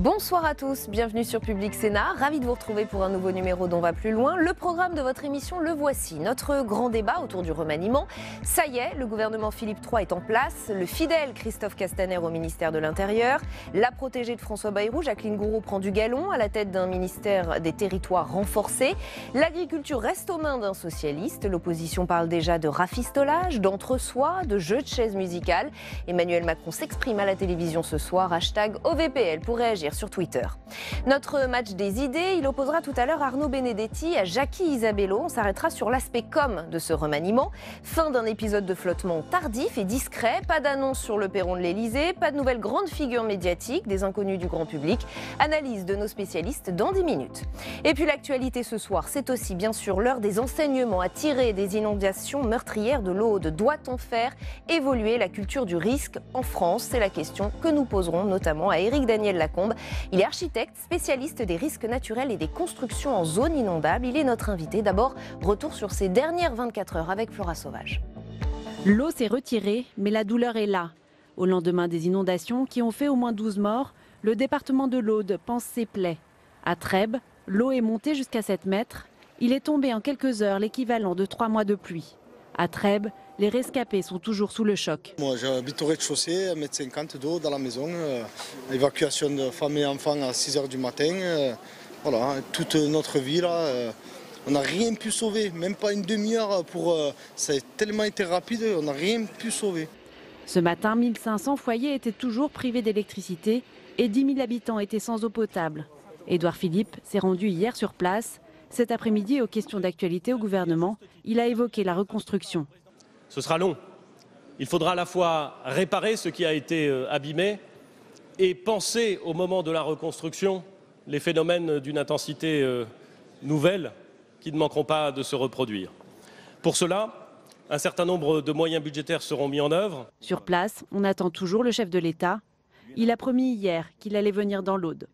Bonsoir à tous, bienvenue sur Public Sénat. Ravi de vous retrouver pour un nouveau numéro d'On va plus loin. Le programme de votre émission, le voici. Notre grand débat autour du remaniement. Ça y est, le gouvernement Philippe III est en place. Le fidèle Christophe Castaner au ministère de l'Intérieur. La protégée de François Bayrou, Jacqueline Gourault, prend du galon à la tête d'un ministère des Territoires renforcé. L'agriculture reste aux mains d'un socialiste. L'opposition parle déjà de rafistolage, d'entre-soi, de jeu de chaises musicales. Emmanuel Macron s'exprime à la télévision ce soir. Hashtag OVPL pour réagir sur Twitter. Notre match des idées, il opposera tout à l'heure Arnaud Benedetti à Jacky Isabello. On s'arrêtera sur l'aspect com de ce remaniement. Fin d'un épisode de flottement tardif et discret. Pas d'annonce sur le perron de l'Elysée. Pas de nouvelles grandes figures médiatiques, des inconnus du grand public. Analyse de nos spécialistes dans 10 minutes. Et puis l'actualité ce soir, c'est aussi bien sûr l'heure des enseignements à tirer des inondations meurtrières de l'Aude. Doit-on faire évoluer la culture du risque en France? C'est la question que nous poserons notamment à Éric Daniel Lacombe. Il est architecte, spécialiste des risques naturels et des constructions en zone inondable. Il est notre invité. D'abord, retour sur ces dernières 24 heures avec Flora Sauvage. L'eau s'est retirée, mais la douleur est là. Au lendemain des inondations qui ont fait au moins 12 morts, le département de l'Aude pense ses plaies. À Trèbes, l'eau est montée jusqu'à 7 mètres. Il est tombé en quelques heures l'équivalent de 3 mois de pluie. À Trèbes, les rescapés sont toujours sous le choc. Moi j'habite au rez-de-chaussée, 1,50 m d'eau dans la maison. Évacuation de femmes et enfants à 6 h du matin. Voilà, toute notre vie là, on n'a rien pu sauver, même pas une demi-heure. Ça a tellement été rapide, on n'a rien pu sauver. Ce matin, 1500 foyers étaient toujours privés d'électricité et 10 000 habitants étaient sans eau potable. Édouard Philippe s'est rendu hier sur place. Cet après-midi, aux questions d'actualité au gouvernement, il a évoqué la reconstruction. Ce sera long. Il faudra à la fois réparer ce qui a été abîmé et penser au moment de la reconstruction les phénomènes d'une intensité nouvelle qui ne manqueront pas de se reproduire. Pour cela, un certain nombre de moyens budgétaires seront mis en œuvre. Sur place, on attend toujours le chef de l'État. Il a promis hier qu'il allait venir dans l'Aude.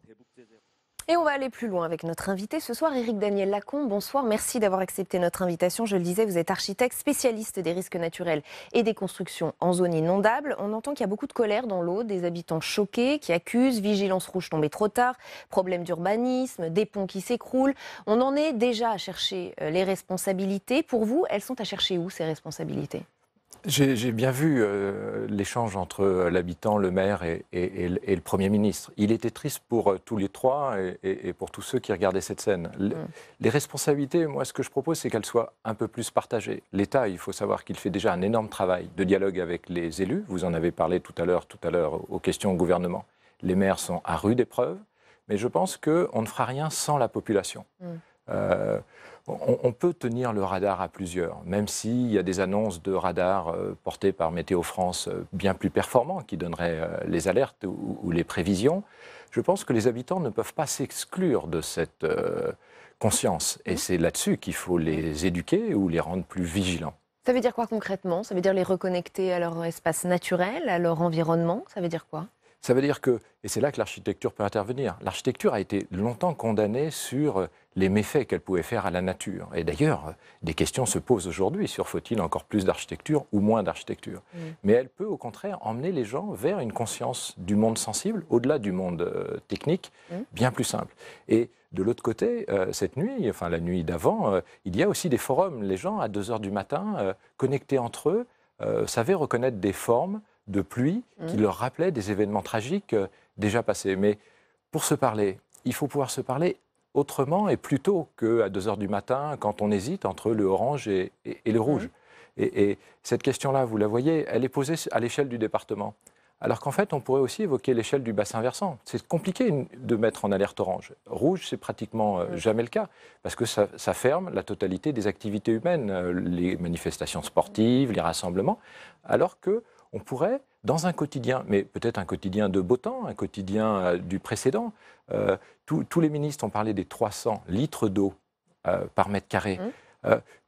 Et on va aller plus loin avec notre invité ce soir, Éric Daniel Lacombe. Bonsoir, merci d'avoir accepté notre invitation. Je le disais, vous êtes architecte, spécialiste des risques naturels et des constructions en zone inondable. On entend qu'il y a beaucoup de colère dans l'Aude, des habitants choqués qui accusent vigilance rouge tombée trop tard, problème d'urbanisme, des ponts qui s'écroulent. On en est déjà à chercher les responsabilités. Pour vous, elles sont à chercher où ces responsabilités ? J'ai bien vu l'échange entre l'habitant, le maire et le Premier ministre. Il était triste pour tous les trois et pour tous ceux qui regardaient cette scène. Les responsabilités, moi, ce que je propose, c'est qu'elles soient un peu plus partagées. L'État, il faut savoir qu'il fait déjà un énorme travail de dialogue avec les élus. Vous en avez parlé tout à l'heure aux questions au gouvernement. Les maires sont à rude épreuve, mais je pense qu'on ne fera rien sans la population. On peut tenir le radar à plusieurs, même s'il y a des annonces de radars portées par Météo France bien plus performants, qui donneraient les alertes ou les prévisions. Je pense que les habitants ne peuvent pas s'exclure de cette conscience. Et c'est là-dessus qu'il faut les éduquer ou les rendre plus vigilants. Ça veut dire quoi concrètement? Ça veut dire les reconnecter à leur espace naturel, à leur environnement? Ça veut dire quoi? Ça veut dire que, et c'est là que l'architecture peut intervenir, l'architecture a été longtemps condamnée sur les méfaits qu'elle pouvait faire à la nature. Et d'ailleurs, des questions se posent aujourd'hui sur faut-il encore plus d'architecture ou moins d'architecture. Mais elle peut au contraire emmener les gens vers une conscience du monde sensible, au-delà du monde technique, bien plus simple. Et de l'autre côté, cette nuit, enfin la nuit d'avant, il y a aussi des forums. Les gens, à 2 h du matin, connectés entre eux, savaient reconnaître des formes de pluie qui leur rappelaient des événements tragiques déjà passés. Mais pour se parler, il faut pouvoir se parler autrement et plus tôt qu'à 2 h du matin, quand on hésite entre le orange et le rouge. Et cette question-là, vous la voyez, elle est posée à l'échelle du département. Alors qu'en fait, on pourrait aussi évoquer l'échelle du bassin versant. C'est compliqué de mettre en alerte orange. Rouge, c'est pratiquement jamais le cas, parce que ça ferme la totalité des activités humaines, les manifestations sportives, les rassemblements, alors que on pourrait, dans un quotidien, mais peut-être un quotidien de beau temps, un quotidien du précédent, tous les ministres ont parlé des 300 litres d'eau par mètre carré.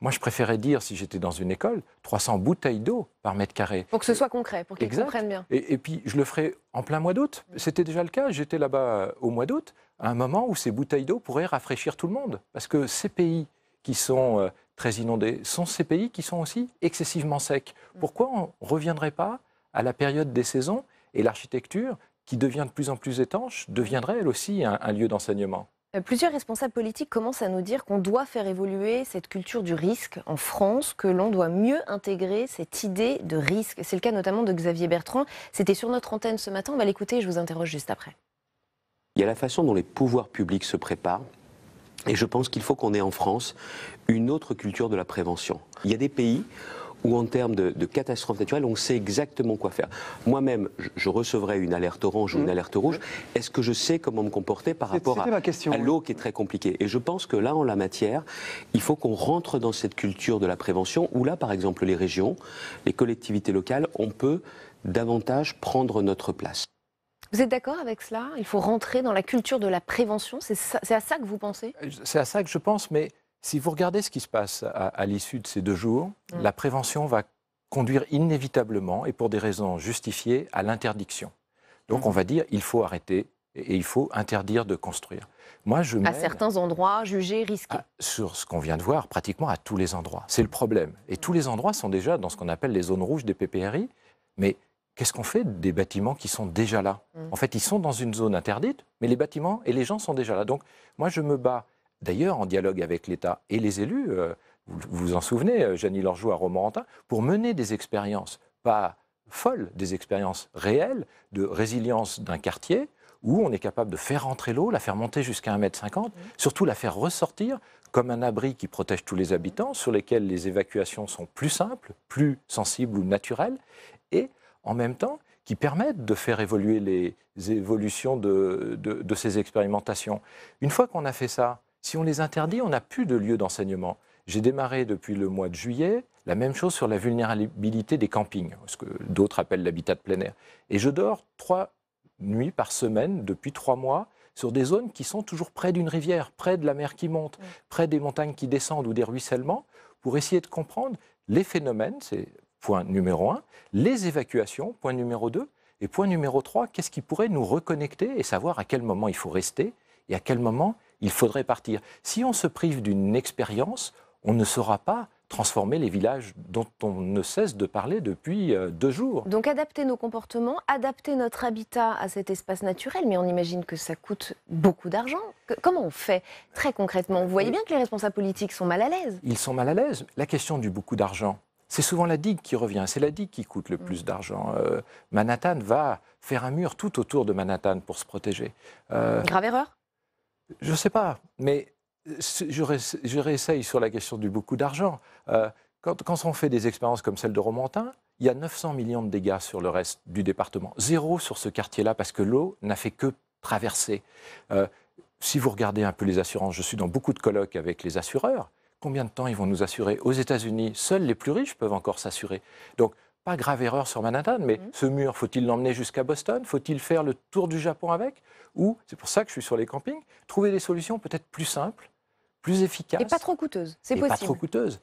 Moi, je préférais dire, si j'étais dans une école, 300 bouteilles d'eau par mètre carré. Pour que ce soit concret, pour qu'ils comprennent bien. Et puis, je le ferai en plein mois d'août. C'était déjà le cas. J'étais là-bas au mois d'août, à un moment où ces bouteilles d'eau pourraient rafraîchir tout le monde. Parce que ces pays qui sont très inondés sont ces pays qui sont aussi excessivement secs. Pourquoi on ne reviendrait pas à la période des saisons et l'architecture qui devient de plus en plus étanche, deviendrait elle aussi un lieu d'enseignement. Plusieurs responsables politiques commencent à nous dire qu'on doit faire évoluer cette culture du risque en France, que l'on doit mieux intégrer cette idée de risque. C'est le cas notamment de Xavier Bertrand. C'était sur notre antenne ce matin. On va l'écouter et je vous interroge juste après. Il y a la façon dont les pouvoirs publics se préparent. Et je pense qu'il faut qu'on ait en France une autre culture de la prévention. Il y a des pays où en termes de catastrophes naturelles, on sait exactement quoi faire. Moi-même, je recevrais une alerte orange ou une alerte rouge. Est-ce que je sais comment me comporter par rapport à l'eau qui est très compliquée? Et je pense que là, en la matière, il faut qu'on rentre dans cette culture de la prévention, où là, par exemple, les régions, les collectivités locales, on peut davantage prendre notre place. Vous êtes d'accord avec cela? Il faut rentrer dans la culture de la prévention. C'est à ça que vous pensez? C'est à ça que je pense, mais si vous regardez ce qui se passe à l'issue de ces 2 jours, la prévention va conduire inévitablement, et pour des raisons justifiées, à l'interdiction. Donc on va dire il faut arrêter et il faut interdire de construire. Moi, je à certains endroits jugés risqués. Sur ce qu'on vient de voir, pratiquement à tous les endroits. C'est le problème. Et tous les endroits sont déjà dans ce qu'on appelle les zones rouges des PPRI. Mais qu'est-ce qu'on fait des bâtiments qui sont déjà là? En fait, ils sont dans une zone interdite, mais les bâtiments et les gens sont déjà là. Donc moi, je me bats. D'ailleurs, en dialogue avec l'État et les élus, vous vous en souvenez, Jeannie Lorgeau à Romorantin, pour mener des expériences, pas folles, des expériences réelles de résilience d'un quartier où on est capable de faire rentrer l'eau, la faire monter jusqu'à 1,50 m, surtout la faire ressortir comme un abri qui protège tous les habitants, sur lesquels les évacuations sont plus simples, plus sensibles ou naturelles, et en même temps qui permettent de faire évoluer les évolutions de ces expérimentations. Une fois qu'on a fait ça, si on les interdit, on n'a plus de lieu d'enseignement. J'ai démarré depuis le mois de juillet la même chose sur la vulnérabilité des campings, ce que d'autres appellent l'habitat de plein air. Et je dors 3 nuits par semaine depuis 3 mois sur des zones qui sont toujours près d'une rivière, près de la mer qui monte, près des montagnes qui descendent ou des ruissellements, pour essayer de comprendre les phénomènes, c'est point numéro 1, les évacuations, point numéro 2, et point numéro 3, qu'est-ce qui pourrait nous reconnecter et savoir à quel moment il faut rester et à quel moment il faudrait partir. Si on se prive d'une expérience, on ne saura pas transformer les villages dont on ne cesse de parler depuis 2 jours. Donc adapter nos comportements, adapter notre habitat à cet espace naturel, mais on imagine que ça coûte beaucoup d'argent. Comment on fait très concrètement? Vous voyez bien que les responsables politiques sont mal à l'aise. Ils sont mal à l'aise. La question du beaucoup d'argent, c'est souvent la digue qui revient. C'est la digue qui coûte le plus d'argent. Manhattan va faire un mur tout autour de Manhattan pour se protéger. Grave erreur? Je ne sais pas, mais je réessaye sur la question du beaucoup d'argent. Quand on fait des expériences comme celle de Romorantin, il y a 900 millions de dégâts sur le reste du département. 0 sur ce quartier-là, parce que l'eau n'a fait que traverser. Si vous regardez un peu les assurances, je suis dans beaucoup de colloques avec les assureurs. Combien de temps ils vont nous assurer? Aux États-Unis, seuls les plus riches peuvent encore s'assurer. Donc, pas grave erreur sur Manhattan, mais ce mur, faut-il l'emmener jusqu'à Boston? Faut-il faire le tour du Japon avec? Ou, c'est pour ça que je suis sur les campings, trouver des solutions peut-être plus simples, plus efficaces. Et pas trop coûteuses, c'est possible. Pas trop coûteuses.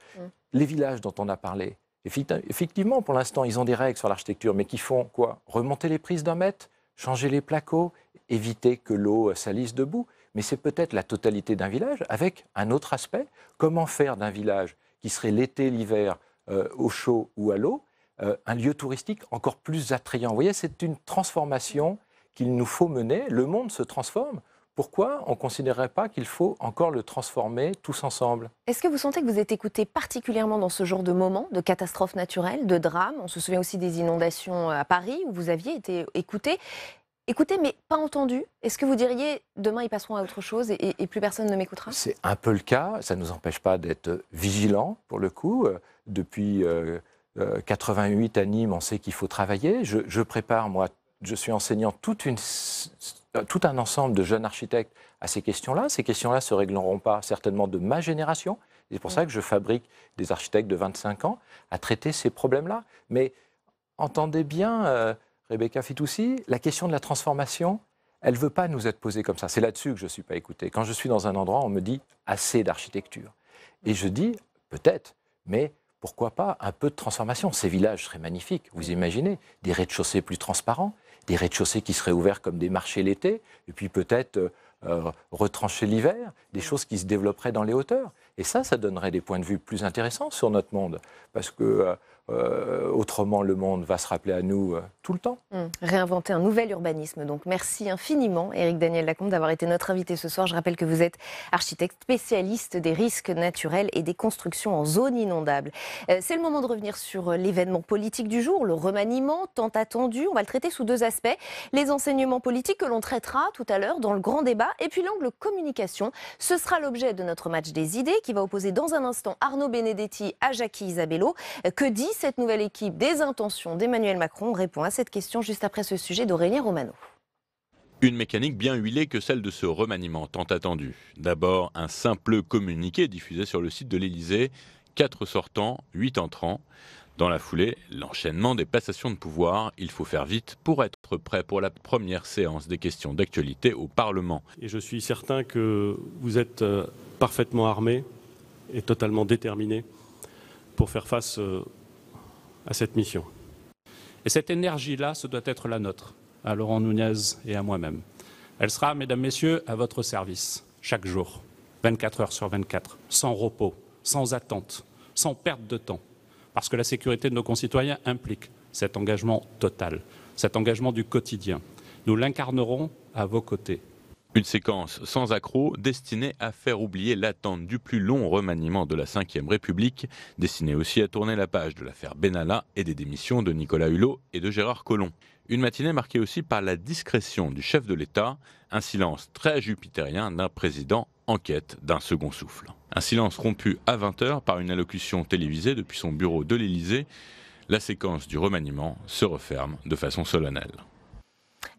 Les villages dont on a parlé, effectivement, pour l'instant, ils ont des règles sur l'architecture, mais qui font quoi? Remonter les prises d'1 mètre, changer les placo, éviter que l'eau salisse debout. Mais c'est peut-être la totalité d'un village avec un autre aspect. Comment faire d'un village qui serait l'été, l'hiver, au chaud ou à l'eau, un lieu touristique encore plus attrayant? Vous voyez, c'est une transformation qu'il nous faut mener. Le monde se transforme. Pourquoi on ne considérerait pas qu'il faut encore le transformer tous ensemble? Est-ce que vous sentez que vous êtes écouté particulièrement dans ce genre de moments, de catastrophes naturelles, de drames? On se souvient aussi des inondations à Paris, où vous aviez été écouté, mais pas entendu. Est-ce que vous diriez, demain, ils passeront à autre chose et plus personne ne m'écoutera? C'est un peu le cas. Ça ne nous empêche pas d'être vigilants, pour le coup. Depuis 88 à Nîmes, on sait qu'il faut travailler. Je prépare, moi, je suis enseignant tout un ensemble de jeunes architectes à ces questions-là. Ces questions-là ne se régleront pas certainement de ma génération. C'est pour ça que je fabrique des architectes de 25 ans à traiter ces problèmes-là. Mais entendez bien, Rebecca Fitoussi, la question de la transformation, elle ne veut pas nous être posée comme ça. C'est là-dessus que je ne suis pas écouté. Quand je suis dans un endroit, on me dit assez d'architecture. Et je dis peut-être, mais pourquoi pas un peu de transformation? Ces villages seraient magnifiques. Vous imaginez des rez-de-chaussée plus transparents, des rez-de-chaussée qui seraient ouverts comme des marchés l'été, et puis peut-être retrancher l'hiver, des choses qui se développeraient dans les hauteurs. Et ça donnerait des points de vue plus intéressants sur notre monde. Parce que autrement, le monde va se rappeler à nous tout le temps. Réinventer un nouvel urbanisme. Donc, merci infiniment, Éric Daniel Lacombe, d'avoir été notre invité ce soir. Je rappelle que vous êtes architecte spécialiste des risques naturels et des constructions en zone inondable. C'est le moment de revenir sur l'événement politique du jour, le remaniement tant attendu. On va le traiter sous 2 aspects. Les enseignements politiques que l'on traitera tout à l'heure dans le grand débat et puis l'angle communication. Ce sera l'objet de notre match des idées qui va opposer dans un instant Arnaud Benedetti à Jacky Isabello. Que dit cette nouvelle équipe des intentions d'Emmanuel Macron? On répond à cette question juste après ce sujet d'Aurélien Romano. Une mécanique bien huilée que celle de ce remaniement tant attendu. D'abord, un simple communiqué diffusé sur le site de l'Élysée. 4 sortants, 8 entrants. Dans la foulée, l'enchaînement des passations de pouvoir. Il faut faire vite pour être prêt pour la première séance des questions d'actualité au Parlement. Et je suis certain que vous êtes parfaitement armés et totalement déterminés pour faire face à cette mission. Et cette énergie-là, ce doit être la nôtre, à Laurent Nunez et à moi-même. Elle sera, mesdames, messieurs, à votre service, chaque jour, 24 heures sur 24, sans repos, sans attente, sans perte de temps. Parce que la sécurité de nos concitoyens implique cet engagement total, cet engagement du quotidien. Nous l'incarnerons à vos côtés. Une séquence sans accroc destinée à faire oublier l'attente du plus long remaniement de la Ve République, destinée aussi à tourner la page de l'affaire Benalla et des démissions de Nicolas Hulot et de Gérard Collomb. Une matinée marquée aussi par la discrétion du chef de l'État, un silence très jupitérien d'un président en quête d'un second souffle. Un silence rompu à 20h par une allocution télévisée depuis son bureau de l'Élysée. La séquence du remaniement se referme de façon solennelle.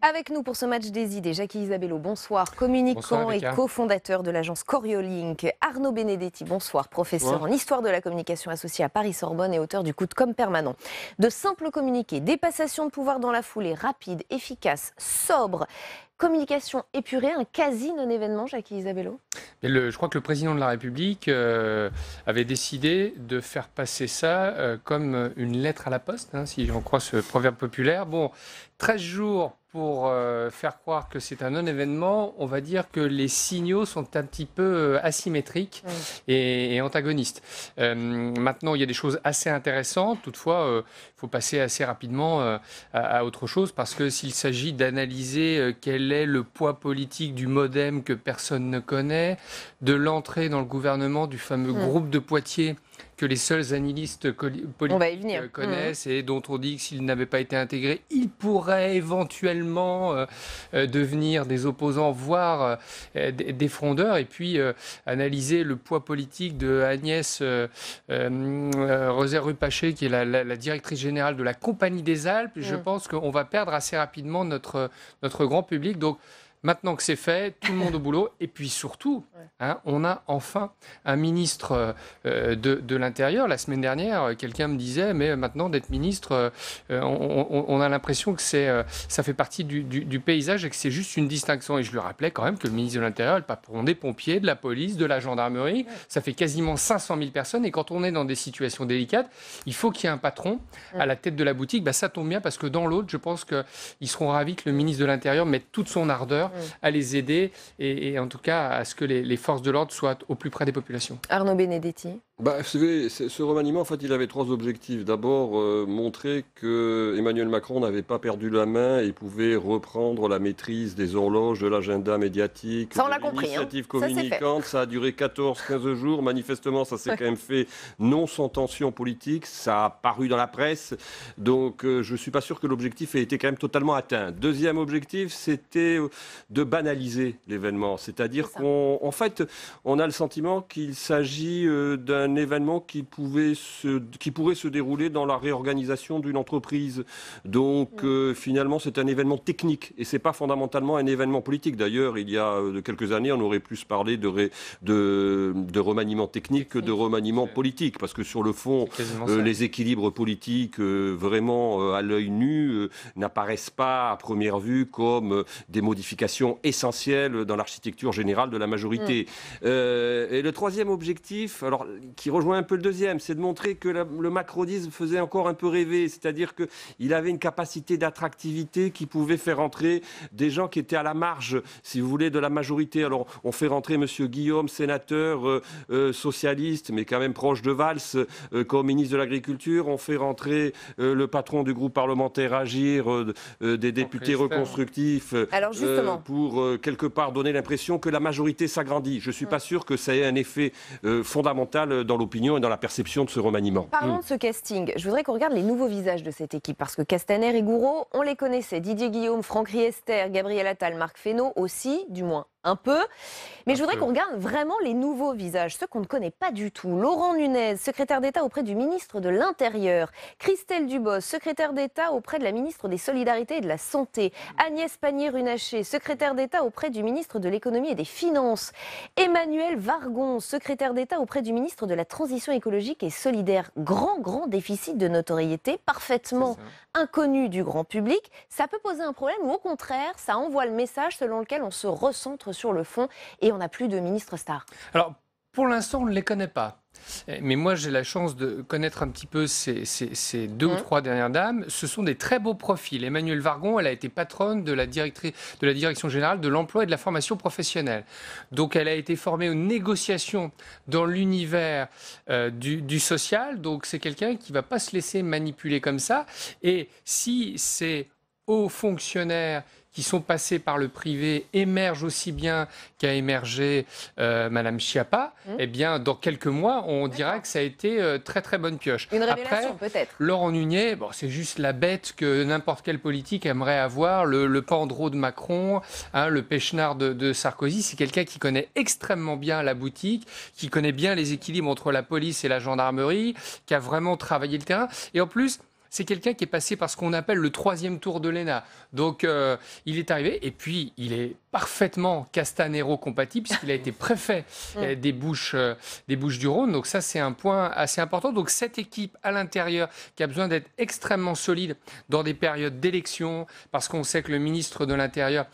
Avec nous pour ce match des idées, Jacky Isabello, bonsoir, communicant et cofondateur de l'agence Coriolink. Arnaud Benedetti, bonsoir, professeur en histoire de la communication associé à Paris-Sorbonne et auteur du Coup de com' permanent. De simples communiqués, des passations de pouvoir dans la foulée, rapide, efficace, sobre. Communication épurée, un quasi non-événement, Jacky Isabello? Je crois que le président de la République avait décidé de faire passer ça comme une lettre à la poste, si j'en crois ce proverbe populaire. Bon, 13 jours pour faire croire que c'est un non-événement, on va dire que les signaux sont un petit peu asymétriques et antagonistes. Maintenant, il y a des choses assez intéressantes. Toutefois, il faut passer assez rapidement à autre chose parce que s'il s'agit d'analyser quel est le poids politique du MoDem que personne ne connaît, de l'entrée dans le gouvernement du fameux groupe de Poitiers que les seuls analystes politiques connaissent et dont on dit que s'ils n'avaient pas été intégrés, ils pourraient éventuellement devenir des opposants, voire des frondeurs. Et puis analyser le poids politique de Agnès Roser-Rupaché, qui est la directrice générale de la Compagnie des Alpes. Je pense qu'on va perdre assez rapidement notre grand public. Donc, maintenant que c'est fait, tout le monde au boulot. Et puis surtout, on a enfin un ministre de l'Intérieur. La semaine dernière, quelqu'un me disait, mais maintenant d'être ministre, on a l'impression que ça fait partie du paysage et que c'est juste une distinction. Et je lui rappelais quand même que le ministre de l'Intérieur est le patron des pompiers, de la police, de la gendarmerie. Ça fait quasiment 500 000 personnes. Et quand on est dans des situations délicates, il faut qu'il y ait un patron à la tête de la boutique. Ça tombe bien parce que dans l'autre, je pense qu'ils seront ravis que le ministre de l'Intérieur mette toute son ardeur à les aider et en tout cas à ce que les forces de l'ordre soient au plus près des populations. Arnaud Benedetti. Vous savez, ce remaniement, en fait, il avait 3 objectifs. D'abord, montrer que Emmanuel Macron n'avait pas perdu la main et pouvait reprendre la maîtrise des horloges, de l'agenda médiatique, de l'initiative communicante. Ça a duré 14-15 jours. Manifestement, ça s'est quand même fait non sans tension politique. Ça a paru dans la presse. Donc, je ne suis pas sûr que l'objectif ait été quand même totalement atteint. Deuxième objectif, c'était de banaliser l'événement. C'est-à-dire qu'en fait, on a le sentiment qu'il s'agit d'un événement qui pourrait se dérouler dans la réorganisation d'une entreprise. Donc finalement c'est un événement technique et c'est pas fondamentalement un événement politique. D'ailleurs il y a quelques années on aurait plus parlé de remaniement technique que de remaniement politique parce que sur le fond les équilibres politiques vraiment à l'œil nu n'apparaissent pas à première vue comme des modifications essentielles dans l'architecture générale de la majorité. Et le troisième objectif, alors qui rejoint un peu le deuxième, c'est de montrer que le macronisme faisait encore un peu rêver, c'est-à-dire qu'il avait une capacité d'attractivité qui pouvait faire entrer des gens qui étaient à la marge, si vous voulez, de la majorité. Alors, on fait rentrer M. Guillaume, sénateur socialiste, mais quand même proche de Valls, comme ministre de l'Agriculture. On fait rentrer le patron du groupe parlementaire Agir, des députés reconstructifs, pour quelque part donner l'impression que la majorité s'agrandit. Je ne suis pas sûr que ça ait un effet fondamental dans l'opinion et dans la perception de ce remaniement. Parlons de ce casting. Je voudrais qu'on regarde les nouveaux visages de cette équipe, parce que Castaner et Gouraud, on les connaissait. Didier Guillaume, Franck Riester, Gabriel Attal, Marc Fesneau aussi, du moins un peu. Mais je voudrais qu'on regarde vraiment les nouveaux visages, ceux qu'on ne connaît pas du tout. Laurent Nunez, secrétaire d'État auprès du ministre de l'Intérieur. Christelle Dubos, secrétaire d'État auprès de la ministre des Solidarités et de la Santé. Agnès Pannier-Runacher, secrétaire d'État auprès du ministre de l'Économie et des Finances. Emmanuel Vargon, secrétaire d'État auprès du ministre de la Transition écologique et solidaire. Grand déficit de notoriété, parfaitement inconnu du grand public. Ça peut poser un problème ou au contraire, ça envoie le message selon lequel on se recentre sur le fond et on n'a plus de ministre star. Alors, pour l'instant, on ne les connaît pas. Mais moi, j'ai la chance de connaître un petit peu ces deux ou trois dernières dames. Ce sont des très beaux profils. Emmanuelle Vargon, elle a été patronne de la Direction générale de l'emploi et de la formation professionnelle. Donc, elle a été formée aux négociations dans l'univers du social. Donc, c'est quelqu'un qui ne va pas se laisser manipuler comme ça. Et si ces hauts fonctionnaires qui sont passés par le privé émergent aussi bien qu'a émergé Madame Schiappa, eh bien, dans quelques mois, on dira que ça a été très bonne pioche. Une révélation, peut-être. Laurent Nunez, bon, c'est juste la bête que n'importe quel politique aimerait avoir, le Pandro de Macron, le Pechnard de Sarkozy. C'est quelqu'un qui connaît extrêmement bien la boutique, qui connaît bien les équilibres entre la police et la gendarmerie, qui a vraiment travaillé le terrain. Et en plus, c'est quelqu'un qui est passé par ce qu'on appelle le 3e tour de l'ENA. Donc, il est arrivé et puis il est parfaitement Castanero-compatible puisqu'il a été préfet des Bouches-du-Rhône. Donc ça, c'est un point assez important. Donc cette équipe à l'intérieur qui a besoin d'être extrêmement solide dans des périodes d'élection, parce qu'on sait que le ministre de l'Intérieur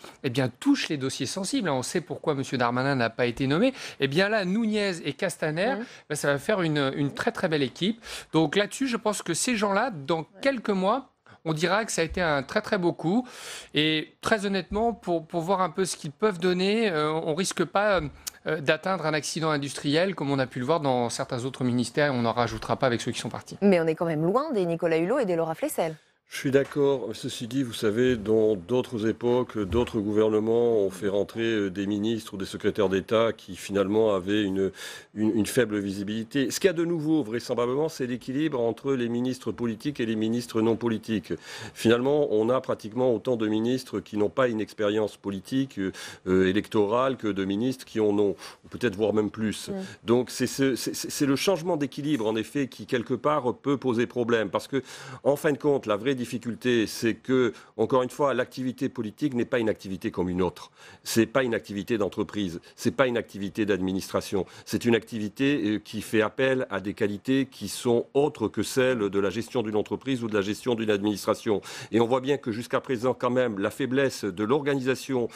touche les dossiers sensibles. On sait pourquoi M. Darmanin n'a pas été nommé. Eh bien là, Nunez et Castaner, ça va faire une très belle équipe. Donc là-dessus, je pense que ces gens-là, dans quelques mois, on dira que ça a été un très beau coup. Et très honnêtement, pour voir un peu ce qu'ils peuvent donner, on ne risque pas d'atteindre un accident industriel comme on a pu le voir dans certains autres ministères. On n'en rajoutera pas avec ceux qui sont partis. Mais on est quand même loin des Nicolas Hulot et des Laura Flessel. Je suis d'accord. Ceci dit, vous savez, dans d'autres époques, d'autres gouvernements ont fait rentrer des ministres ou des secrétaires d'État qui finalement avaient une faible visibilité. Ce qu'il y a de nouveau, vraisemblablement, c'est l'équilibre entre les ministres politiques et les ministres non politiques. Finalement, on a pratiquement autant de ministres qui n'ont pas une expérience politique, électorale, que de ministres qui en ont, peut-être voire même plus. Donc c'est le changement d'équilibre, en effet, qui quelque part peut poser problème. Parce que, en fin de compte, la vraie difficulté, c'est que, encore une fois, l'activité politique n'est pas une activité comme une autre. C'est pas une activité d'entreprise. C'est pas une activité d'administration. C'est une activité qui fait appel à des qualités qui sont autres que celles de la gestion d'une entreprise ou de la gestion d'une administration. Et on voit bien que jusqu'à présent, quand même, la faiblesse de l'organisation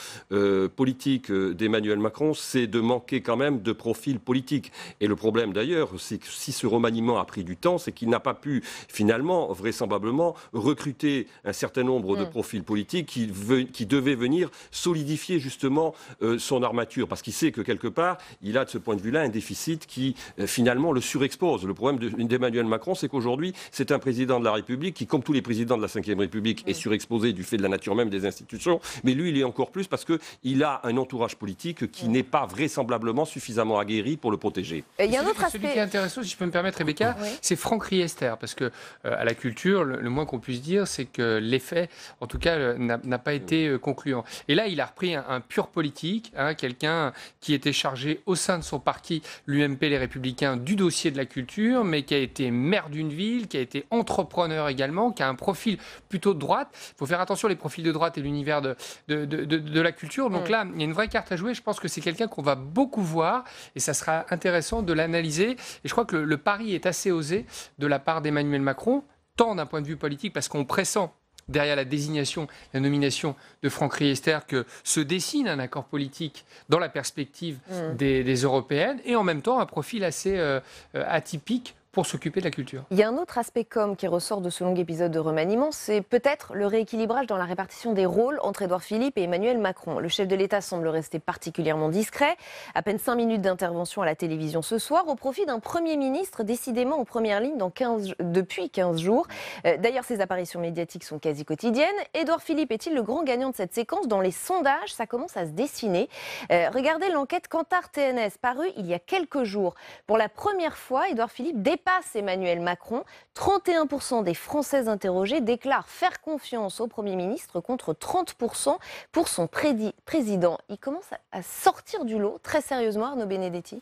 politique d'Emmanuel Macron, c'est de manquer quand même de profil politique. Et le problème d'ailleurs, c'est que si ce remaniement a pris du temps, c'est qu'il n'a pas pu finalement, vraisemblablement, recruter un certain nombre de profils politiques qui devaient venir solidifier justement son armature. Parce qu'il sait que quelque part, il a de ce point de vue-là un déficit qui finalement le surexpose. Le problème d'Emmanuel Macron, c'est qu'aujourd'hui, c'est un président de la République qui, comme tous les présidents de la Ve République, est surexposé du fait de la nature même des institutions. Mais lui, il est encore plus parce qu'il a un entourage politique qui n'est pas vraisemblablement suffisamment aguerri pour le protéger. Il y a un autre aspect. Celui qui est intéressant, si je peux me permettre, Rebecca, c'est Franck Riester. Parce que à la culture, le moins qu'on puisse dire, c'est que l'effet, en tout cas, n'a pas été concluant. Et là, il a repris un pur politique, quelqu'un qui était chargé au sein de son parti, l'UMP, les Républicains, du dossier de la culture, mais qui a été maire d'une ville, qui a été entrepreneur également, qui a un profil plutôt de droite. Il faut faire attention, les profils de droite et l'univers de la culture. Donc là, il y a une vraie carte à jouer. Je pense que c'est quelqu'un qu'on va beaucoup voir et ça sera intéressant de l'analyser. Et je crois que le pari est assez osé de la part d'Emmanuel Macron, tant d'un point de vue politique, parce qu'on pressent derrière la désignation, la nomination de Franck Riester, que se dessine un accord politique dans la perspective des européennes, et en même temps un profil assez atypique pour s'occuper de la culture. Il y a un autre aspect qui ressort de ce long épisode de remaniement, c'est peut-être le rééquilibrage dans la répartition des rôles entre Édouard Philippe et Emmanuel Macron. Le chef de l'État semble rester particulièrement discret. À peine 5 minutes d'intervention à la télévision ce soir, au profit d'un Premier ministre décidément en première ligne depuis 15 jours. D'ailleurs, ses apparitions médiatiques sont quasi quotidiennes. Édouard Philippe est-il le grand gagnant de cette séquence? Dans les sondages, ça commence à se dessiner. Regardez l'enquête Kantar TNS parue il y a quelques jours. Pour la première fois, Édouard Philippe dépasse Emmanuel Macron. 31% des Français interrogés déclarent faire confiance au Premier ministre contre 30% pour son président. Il commence à sortir du lot, très sérieusement, Arnaud Benedetti.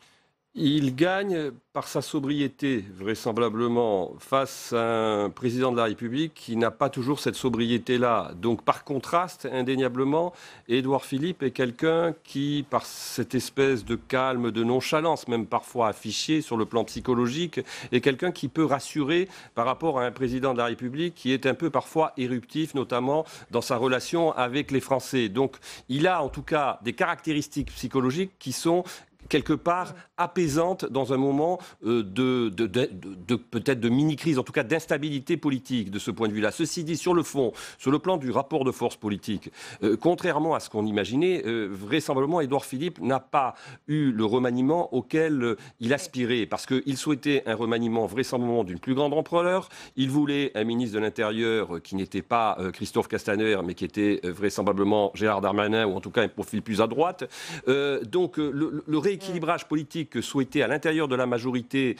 Il gagne par sa sobriété, vraisemblablement, face à un président de la République qui n'a pas toujours cette sobriété-là. Donc, par contraste, indéniablement, Édouard Philippe est quelqu'un qui, par cette espèce de calme, de nonchalance, même parfois affichée sur le plan psychologique, est quelqu'un qui peut rassurer par rapport à un président de la République qui est un peu parfois éruptif, notamment dans sa relation avec les Français. Donc, il a en tout cas des caractéristiques psychologiques qui sont quelque part apaisante dans un moment peut-être de mini-crise, en tout cas d'instabilité politique de ce point de vue-là. Ceci dit, sur le fond, sur le plan du rapport de force politique, contrairement à ce qu'on imaginait, vraisemblablement Édouard Philippe n'a pas eu le remaniement auquel il aspirait, parce qu'il souhaitait un remaniement vraisemblablement d'une plus grande ampleur. Il voulait un ministre de l'Intérieur qui n'était pas Christophe Castaner, mais qui était vraisemblablement Gérard Darmanin, ou en tout cas un profil plus à droite. Donc le rééquilibrage politique que souhaitait à l'intérieur de la majorité,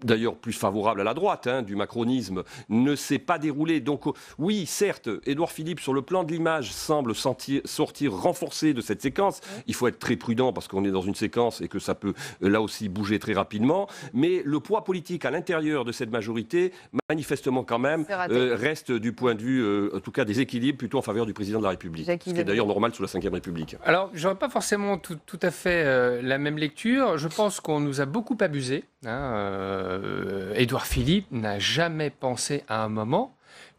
d'ailleurs plus favorable à la droite du macronisme, ne s'est pas déroulé. Donc oui, certes, Édouard Philippe, sur le plan de l'image, semble sortir renforcé de cette séquence. Il faut être très prudent parce qu'on est dans une séquence et que ça peut là aussi bouger très rapidement. Mais le poids politique à l'intérieur de cette majorité, manifestement quand même, reste du point de vue, en tout cas des équilibres, plutôt en faveur du président de la République. Ce qui est d'ailleurs normal sous la Ve République. Alors, je n'aurais pas forcément tout à fait la même lecture. Je pense qu'on nous a beaucoup abusé. Édouard Philippe n'a jamais pensé à un moment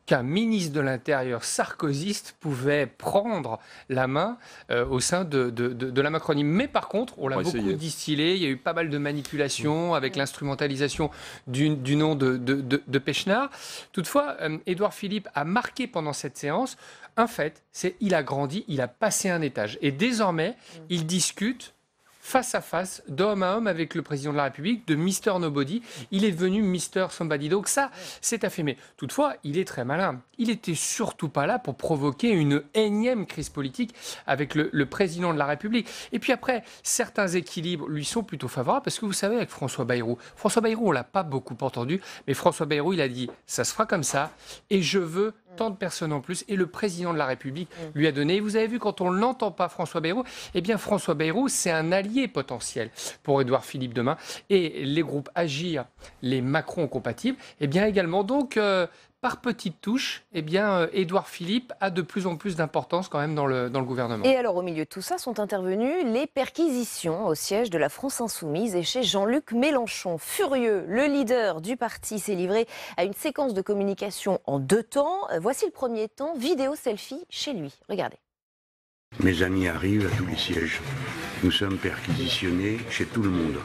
qu'un ministre de l'Intérieur sarkozyste pouvait prendre la main au sein de la Macronie. Mais par contre, on l'a beaucoup distillé, il y a eu pas mal de manipulations avec l'instrumentalisation du nom de Pechnard. Toutefois, Édouard Philippe a marqué pendant cette séance un fait, c'est qu'il a grandi, il a passé un étage. Et désormais, il discute face à face, d'homme à homme avec le président de la République, de Mister Nobody. Il est devenu Mister Somebody. Donc ça, c'est affirmé. Toutefois, il est très malin. Il n'était surtout pas là pour provoquer une énième crise politique avec le président de la République. Et puis après, certains équilibres lui sont plutôt favorables parce que vous savez, avec François Bayrou, on ne l'a pas beaucoup entendu, mais François Bayrou, il a dit « ça se fera comme ça et je veux tant de personnes en plus ». Et le président de la République lui a donné. Et vous avez vu, quand on ne l'entend pas, François Bayrou, eh bien François Bayrou, c'est un allié potentiel pour Édouard Philippe demain. Et les groupes Agir, les Macron compatibles, eh bien également. Donc, par petites touches, eh bien, Édouard Philippe a de plus en plus d'importance quand même dans le gouvernement. Et alors, au milieu de tout ça, sont intervenues les perquisitions au siège de la France Insoumise et chez Jean-Luc Mélenchon. Furieux, le leader du parti s'est livré à une séquence de communication en 2 temps. Voici le premier temps, vidéo selfie chez lui. Regardez. Mes amis arrivent à tous les sièges. Nous sommes perquisitionnés chez tout le monde.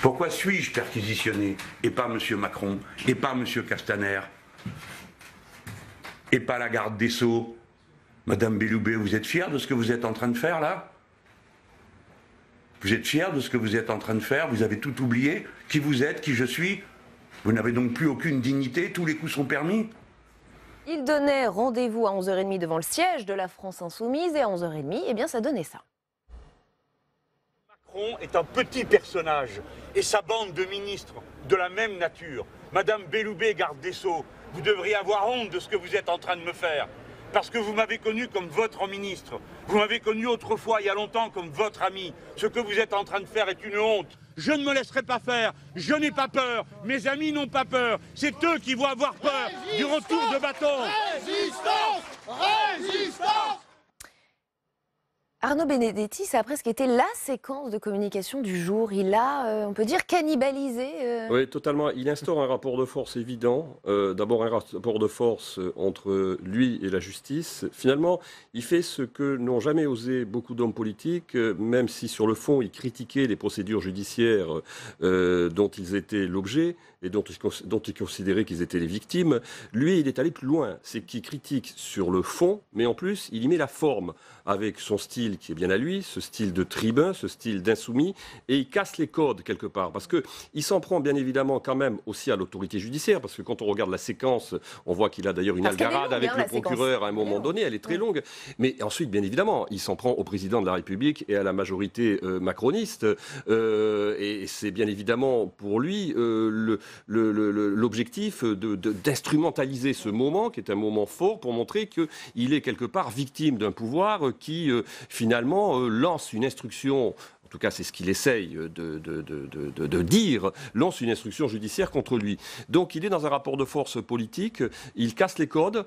Pourquoi suis-je perquisitionné et pas M. Macron, et pas M. Castaner, et pas la garde des Sceaux? Madame Belloubet, vous êtes fière de ce que vous êtes en train de faire là? Vous êtes fière de ce que vous êtes en train de faire? Vous avez tout oublié? Qui vous êtes? Qui je suis? Vous n'avez donc plus aucune dignité? Tous les coups sont permis? Il donnait rendez-vous à 11h30 devant le siège de la France Insoumise et à 11h30, eh bien ça donnait ça. Macron est un petit personnage et sa bande de ministres de la même nature. Madame Belloubet, garde des Sceaux, vous devriez avoir honte de ce que vous êtes en train de me faire. Parce que vous m'avez connu comme votre ministre. Vous m'avez connu autrefois, il y a longtemps, comme votre ami. Ce que vous êtes en train de faire est une honte. Je ne me laisserai pas faire. Je n'ai pas peur. Mes amis n'ont pas peur. C'est eux qui vont avoir peur du retour de bâton. Résistance! Résistance! Arnaud Benedetti, ça a presque été la séquence de communication du jour. Il a, on peut dire, cannibalisé. Oui, totalement. Il instaure un rapport de force évident. D'abord, un rapport de force entre lui et la justice. Finalement, il fait ce que n'ont jamais osé beaucoup d'hommes politiques, même si sur le fond, ils critiquaient les procédures judiciaires dont ils étaient l'objet et dont ils considéraient qu'ils étaient les victimes. Lui, il est allé plus loin. C'est qu'il critique sur le fond, mais en plus, il y met la forme avec son style qui est bien à lui, ce style de tribun, ce style d'insoumis, et il casse les codes quelque part, parce qu'il s'en prend bien évidemment quand même aussi à l'autorité judiciaire, parce que quand on regarde la séquence, on voit qu'il a d'ailleurs une algarade avec le procureur à un moment donné, elle est très longue, mais ensuite, bien évidemment, il s'en prend au président de la République et à la majorité macroniste, et c'est bien évidemment pour lui l'objectif d'instrumentaliser ce moment, qui est un moment fort, pour montrer qu'il est quelque part victime d'un pouvoir qui finalement lance une instruction, en tout cas c'est ce qu'il essaye de dire, lance une instruction judiciaire contre lui. Donc il est dans un rapport de force politique, il casse les codes.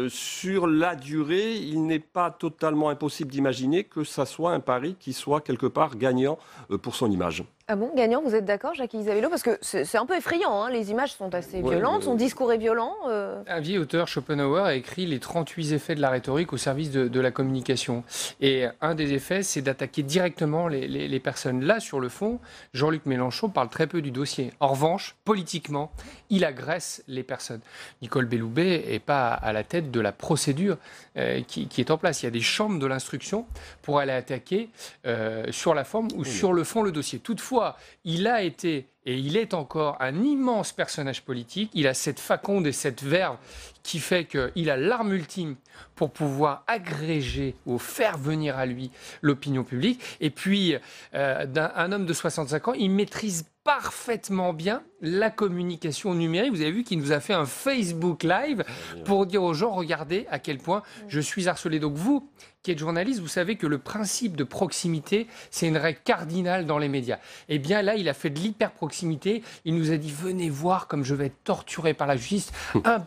Sur la durée, il n'est pas totalement impossible d'imaginer que ça soit un pari qui soit quelque part gagnant pour son image. Ah bon, gagnant, vous êtes d'accord, Jacques Isabello? Parce que c'est un peu effrayant, hein, les images sont assez violentes, son discours est violent. Un vieil auteur, Schopenhauer, a écrit les 38 effets de la rhétorique au service de la communication. Et un des effets, c'est d'attaquer directement les personnes. Là, sur le fond, Jean-Luc Mélenchon parle très peu du dossier. En revanche, politiquement, il agresse les personnes. Nicole Belloubet n'est pas à la tête de la procédure qui est en place. Il y a des chambres de l'instruction pour aller attaquer sur la forme ou sur le fond le dossier. Toutefois, il a été et il est encore un immense personnage politique. Il a cette faconde et cette verve qui fait qu'il a l'arme ultime pour pouvoir agréger ou faire venir à lui l'opinion publique. Et puis, un homme de 65 ans, il maîtrise parfaitement bien la communication numérique. Vous avez vu qu'il nous a fait un Facebook Live pour dire aux gens, regardez à quel point je suis harcelé. Donc vous, qui êtes journaliste, vous savez que le principe de proximité, c'est une règle cardinale dans les médias. Eh bien là, il a fait de l'hyper-proximité. Il nous a dit, venez voir comme je vais être torturé par la justice. Un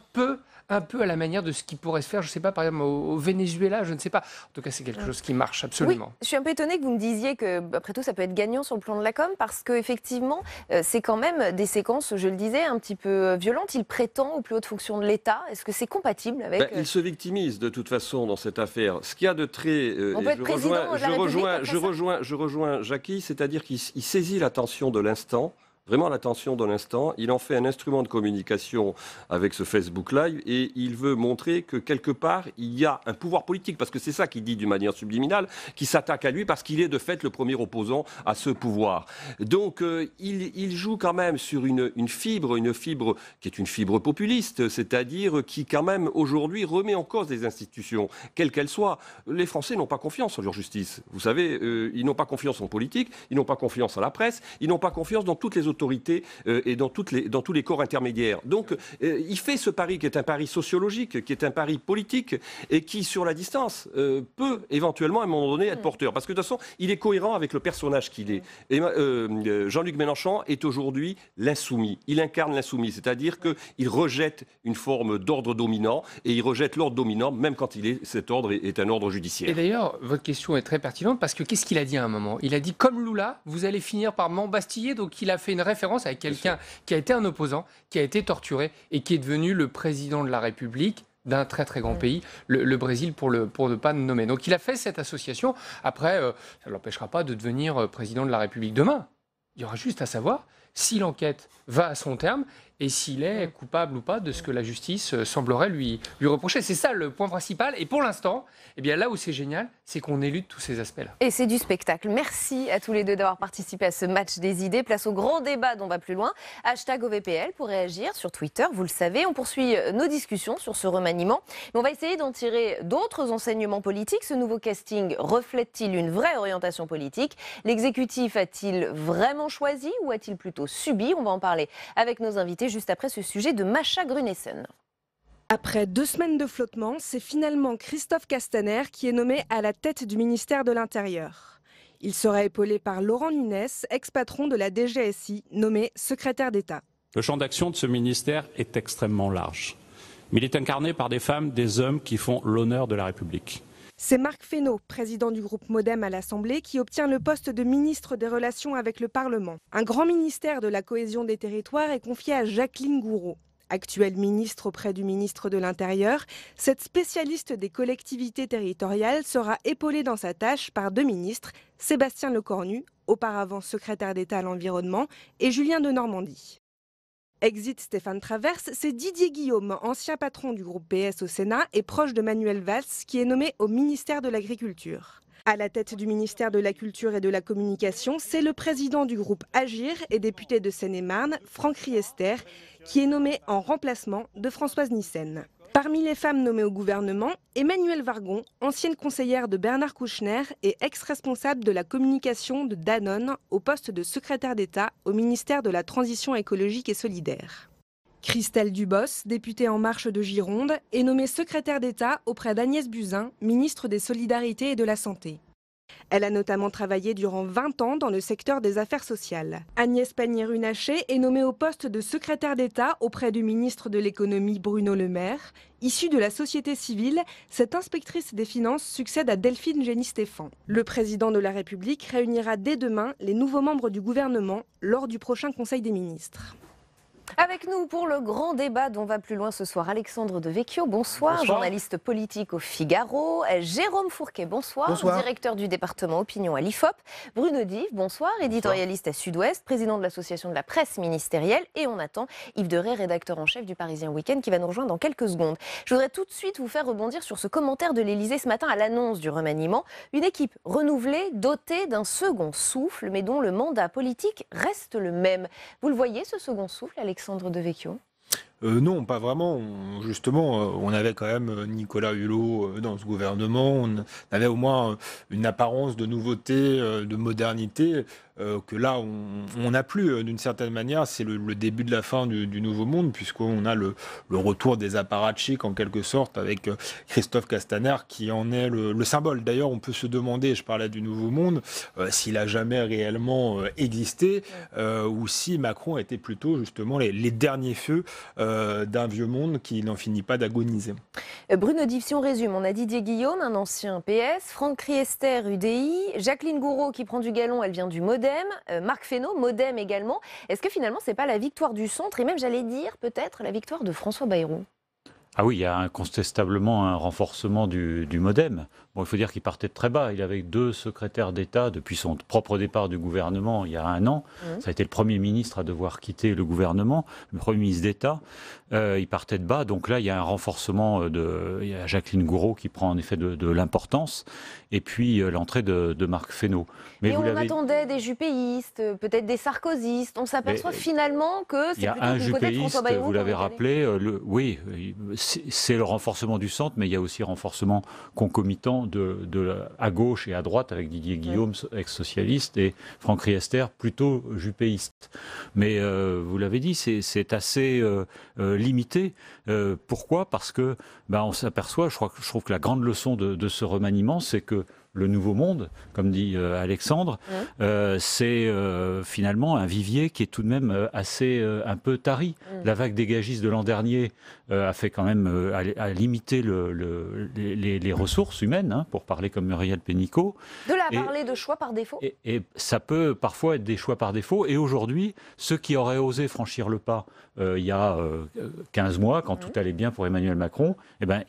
peu à la manière de ce qui pourrait se faire, je ne sais pas, par exemple au Venezuela, je ne sais pas. En tout cas, c'est quelque chose qui marche absolument. Oui, je suis un peu étonnée que vous me disiez que, après tout, ça peut être gagnant sur le plan de la com, parce qu'effectivement, c'est quand même des séquences, je le disais, un petit peu violentes. Il prétend aux plus hautes fonctions de l'État. Est-ce que c'est compatible avec... Il se victimise de toute façon dans cette affaire. Ce qu'il y a de très... je rejoins Jackie, c'est-à-dire qu'il saisit l'attention de l'instant. Vraiment l'attention de l'instant, il en fait un instrument de communication avec ce Facebook Live et il veut montrer que quelque part il y a un pouvoir politique, parce que c'est ça qu'il dit d'une manière subliminale, qui s'attaque à lui parce qu'il est de fait le premier opposant à ce pouvoir. Donc il joue quand même sur une fibre qui est une fibre populiste, c'est-à-dire qui quand même aujourd'hui remet en cause les institutions, quelles qu'elles soient. Les Français n'ont pas confiance en leur justice. Vous savez, ils n'ont pas confiance en politique, ils n'ont pas confiance à la presse, ils n'ont pas confiance dans toutes les autorités et dans tous les corps intermédiaires. Donc, il fait ce pari qui est un pari sociologique, qui est un pari politique et qui, sur la distance, peut éventuellement, à un moment donné, être porteur. Parce que, de toute façon, il est cohérent avec le personnage qu'il est. Et Jean-Luc Mélenchon est aujourd'hui l'insoumis. Il incarne l'insoumis, c'est-à-dire qu'il rejette une forme d'ordre dominant et il rejette l'ordre dominant, même quand cet ordre est un ordre judiciaire. Et d'ailleurs, votre question est très pertinente parce que qu'est-ce qu'il a dit à un moment? Il a dit, comme Lula, vous allez finir par m'embastiller. Donc, il a fait une référence avec quelqu'un qui a été un opposant, qui a été torturé et qui est devenu le président de la République d'un très très grand pays, le Brésil pour ne pas le nommer. Donc il a fait cette association. Après, ça ne l'empêchera pas de devenir président de la République demain. Il y aura juste à savoir si l'enquête va à son terme et s'il est coupable ou pas de ce que la justice semblerait lui reprocher. C'est ça le point principal. Et pour l'instant, eh bien là où c'est génial, c'est qu'on élude tous ces aspects-là. Et c'est du spectacle. Merci à tous les deux d'avoir participé à ce match des idées. Place au grand débat dont va plus loin. #OVPL pour réagir sur Twitter. Vous le savez, on poursuit nos discussions sur ce remaniement. Mais on va essayer d'en tirer d'autres enseignements politiques. Ce nouveau casting reflète-t-il une vraie orientation politique? L'exécutif a-t-il vraiment choisi ou a-t-il plutôt subi? On va en parler avec nos invités juste après ce sujet de Macha Grunessen. Après 2 semaines de flottement, c'est finalement Christophe Castaner qui est nommé à la tête du ministère de l'Intérieur. Il sera épaulé par Laurent Nunez, ex-patron de la DGSI, nommé secrétaire d'État. Le champ d'action de ce ministère est extrêmement large. Mais il est incarné par des femmes, des hommes qui font l'honneur de la République. C'est Marc Fesneau, président du groupe Modem à l'Assemblée, qui obtient le poste de ministre des Relations avec le Parlement. Un grand ministère de la cohésion des territoires est confié à Jacqueline Gourault. Actuelle ministre auprès du ministre de l'Intérieur, cette spécialiste des collectivités territoriales sera épaulée dans sa tâche par 2 ministres, Sébastien Lecornu, auparavant secrétaire d'État à l'environnement, et Julien Denormandie. Exit Stéphane Travers, c'est Didier Guillaume, ancien patron du groupe PS au Sénat et proche de Manuel Valls, qui est nommé au ministère de l'Agriculture. À la tête du ministère de la Culture et de la Communication, c'est le président du groupe Agir et député de Seine-et-Marne, Franck Riester, qui est nommé en remplacement de Françoise Nyssen. Parmi les femmes nommées au gouvernement, Emmanuelle Wargon, ancienne conseillère de Bernard Kouchner et ex-responsable de la communication de Danone au poste de secrétaire d'État au ministère de la Transition écologique et solidaire. Christelle Dubos, députée En Marche de Gironde, est nommée secrétaire d'État auprès d'Agnès Buzyn, ministre des Solidarités et de la Santé. Elle a notamment travaillé durant 20 ans dans le secteur des affaires sociales. Agnès Pannier-Runacher est nommée au poste de secrétaire d'État auprès du ministre de l'Économie Bruno Le Maire. Issue de la société civile, cette inspectrice des finances succède à Delphine Gény-Stéphan. Le président de la République réunira dès demain les nouveaux membres du gouvernement lors du prochain Conseil des ministres. Avec nous pour le grand débat dont va plus loin ce soir, Alexandre Devecchio, bonsoir, journaliste politique au Figaro. Jérôme Fourquet, bonsoir, directeur du département opinion à l'IFOP. Bruno Dive, bonsoir, éditorialiste à Sud-Ouest, président de l'association de la presse ministérielle. Et on attend Yves Deray, rédacteur en chef du Parisien Week-end, qui va nous rejoindre dans quelques secondes. Je voudrais tout de suite vous faire rebondir sur ce commentaire de l'Élysée ce matin à l'annonce du remaniement. Une équipe renouvelée, dotée d'un second souffle, mais dont le mandat politique reste le même. Vous le voyez, ce second souffle, Alexandre Devecchio ? Non, pas vraiment. Justement, on avait quand même Nicolas Hulot dans ce gouvernement. On avait au moins une apparence de nouveauté, de modernité, que là, on n'a plus d'une certaine manière. C'est le début de la fin du Nouveau Monde, puisqu'on a le retour des apparatchiks, en quelque sorte, avec Christophe Castaner, qui en est le symbole. D'ailleurs, on peut se demander, je parlais du Nouveau Monde, s'il a jamais réellement existé, ou si Macron était plutôt, justement, les derniers feux d'un vieux monde qui n'en finit pas d'agoniser. Bruno Dive, si on résume, on a Didier Guillaume, un ancien PS, Franck Riester, UDI, Jacqueline Gourault qui prend du galon, elle vient du Modem, Marc Fesneau, Modem également. Est-ce que finalement, c'est pas la victoire du centre et même, j'allais dire, peut-être la victoire de François Bayrou ? Ah oui, il y a incontestablement un renforcement du Modem. Bon, il faut dire qu'il partait de très bas. Il avait 2 secrétaires d'État depuis son propre départ du gouvernement il y a 1 an. Ça a été le Premier ministre à devoir quitter le gouvernement, le Premier ministre d'État. Il partait de bas. Donc là, il y a un renforcement il y a Jacqueline Gourault qui prend en effet de l'importance. Et puis l'entrée de Marc Fesneau. Mais on attendait des juppéistes, peut-être des sarkozystes. On s'aperçoit finalement que c'est plutôt du côté de François Bayrou. Vous l'avez rappelé, oui, c'est le renforcement du centre, mais il y a aussi renforcement concomitant à gauche et à droite avec Didier Guillaume, ex-socialiste, et Franck Riester, plutôt juppéiste. Mais vous l'avez dit, c'est assez limité. Pourquoi ? Parce que on s'aperçoit, je trouve que la grande leçon de ce remaniement, c'est que le nouveau monde, comme dit Alexandre, c'est finalement un vivier qui est tout de même assez un peu tari. La vague dégagiste de l'an dernier a fait quand même à limiter les ressources humaines, pour parler comme Muriel Pénicaud. De la parler de choix par défaut. Et ça peut parfois être des choix par défaut. Et aujourd'hui, ceux qui auraient osé franchir le pas il y a 15 mois, quand tout allait bien pour Emmanuel Macron,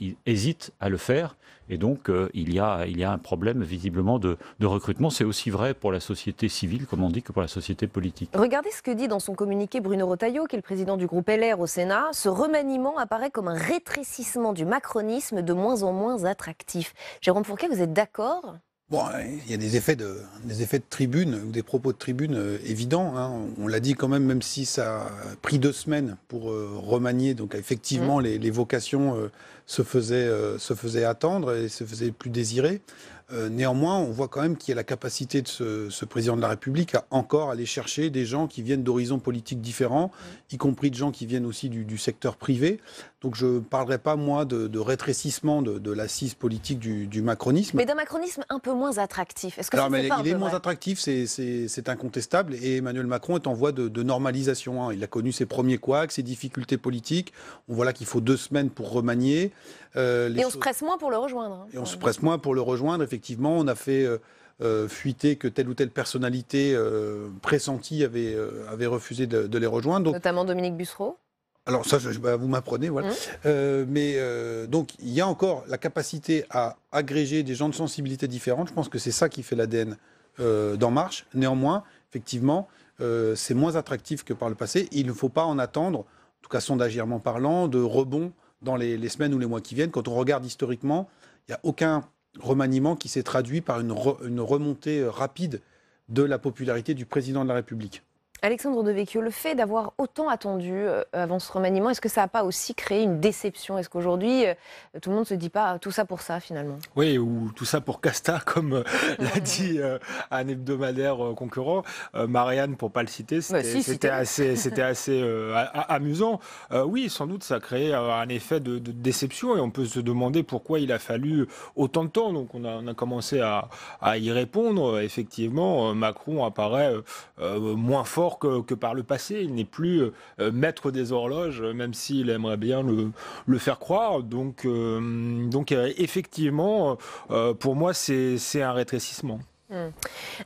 ils hésitent à le faire. Et donc, il y a un problème visiblement de recrutement. C'est aussi vrai pour la société civile, comme on dit, que pour la société politique. Regardez ce que dit dans son communiqué Bruno Retailleau, qui est le président du groupe LR au Sénat. Ce remaniement apparaît comme un rétrécissement du macronisme de moins en moins attractif. Jérôme Fourquet, vous êtes d'accord ? Bon, il y a des effets de tribune, ou des propos de tribune évidents. On l'a dit quand même si ça a pris 2 semaines pour remanier. Donc effectivement, les vocations se faisaient attendre et se faisaient plus désirer. Néanmoins, on voit quand même qu'il y a la capacité de ce président de la République à encore aller chercher des gens qui viennent d'horizons politiques différents, y compris de gens qui viennent aussi du secteur privé. Donc je ne parlerai pas, moi, de rétrécissement de l'assise politique du macronisme. Mais d'un macronisme un peu moins attractif. Est-ce que il est moins attractif, c'est incontestable. Et Emmanuel Macron est en voie de normalisation. Hein. Il a connu ses premiers couacs, ses difficultés politiques. On voit là qu'il faut 2 semaines pour remanier. Et on se presse moins pour le rejoindre. Hein. Et on se presse moins pour le rejoindre. Effectivement, on a fait fuiter que telle ou telle personnalité pressentie avait refusé de les rejoindre. Donc, notamment Dominique Bussereau. Alors ça, vous m'apprenez, voilà. Donc il y a encore la capacité à agréger des gens de sensibilités différentes. Je pense que c'est ça qui fait l'ADN d'En Marche. Néanmoins, effectivement, c'est moins attractif que par le passé. Il ne faut pas en attendre, en tout cas sondagièrement parlant, de rebond dans les semaines ou les mois qui viennent. Quand on regarde historiquement, il n'y a aucun remaniement qui s'est traduit par une remontée rapide de la popularité du président de la République. Alexandre Devecchio, le fait d'avoir autant attendu avant ce remaniement, est-ce que ça n'a pas aussi créé une déception? Est-ce qu'aujourd'hui, tout le monde ne se dit pas tout ça pour ça, finalement? Oui, ou tout ça pour Casta, comme l'a dit un hebdomadaire concurrent. Marianne, pour ne pas le citer, c'était assez amusant. Oui, sans doute, ça a créé un effet de déception et on peut se demander pourquoi il a fallu autant de temps. Donc on a commencé à y répondre. Effectivement, Macron apparaît moins fort que par le passé. Il n'est plus maître des horloges, même s'il aimerait bien le faire croire. Donc effectivement, pour moi, c'est un rétrécissement.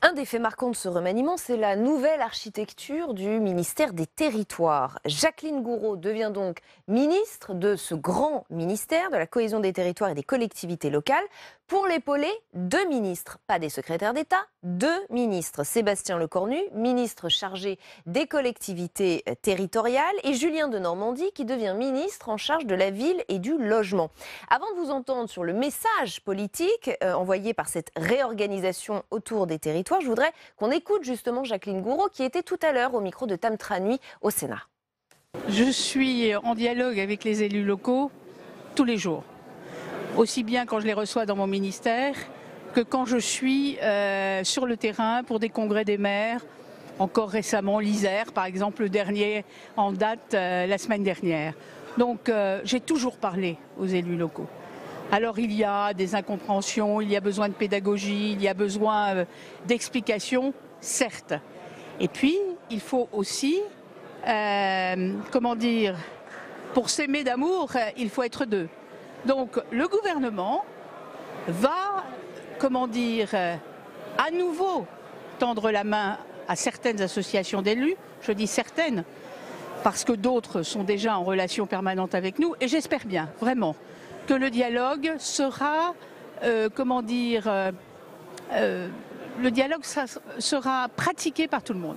Un des faits marquants de ce remaniement, c'est la nouvelle architecture du ministère des Territoires. Jacqueline Gourault devient donc ministre de ce grand ministère de la cohésion des territoires et des collectivités locales. Pour l'épauler, 2 ministres, pas des secrétaires d'État, 2 ministres. Sébastien Lecornu, ministre chargé des collectivités territoriales, et Julien Denormandie, qui devient ministre en charge de la ville et du logement. Avant de vous entendre sur le message politique envoyé par cette réorganisation autour des territoires, je voudrais qu'on écoute justement Jacqueline Gourault, qui était tout à l'heure au micro de Tam Tranui au Sénat. Je suis en dialogue avec les élus locaux tous les jours. Aussi bien quand je les reçois dans mon ministère que quand je suis sur le terrain pour des congrès des maires. Encore récemment, l'Isère, par exemple, le dernier en date la semaine dernière. Donc j'ai toujours parlé aux élus locaux. Alors il y a des incompréhensions, il y a besoin de pédagogie, il y a besoin d'explications, certes. Et puis, il faut aussi, pour s'aimer d'amour, il faut être 2. Donc le gouvernement va, à nouveau tendre la main à certaines associations d'élus, je dis certaines, parce que d'autres sont déjà en relation permanente avec nous, et j'espère bien, vraiment, que le dialogue sera, sera pratiqué par tout le monde.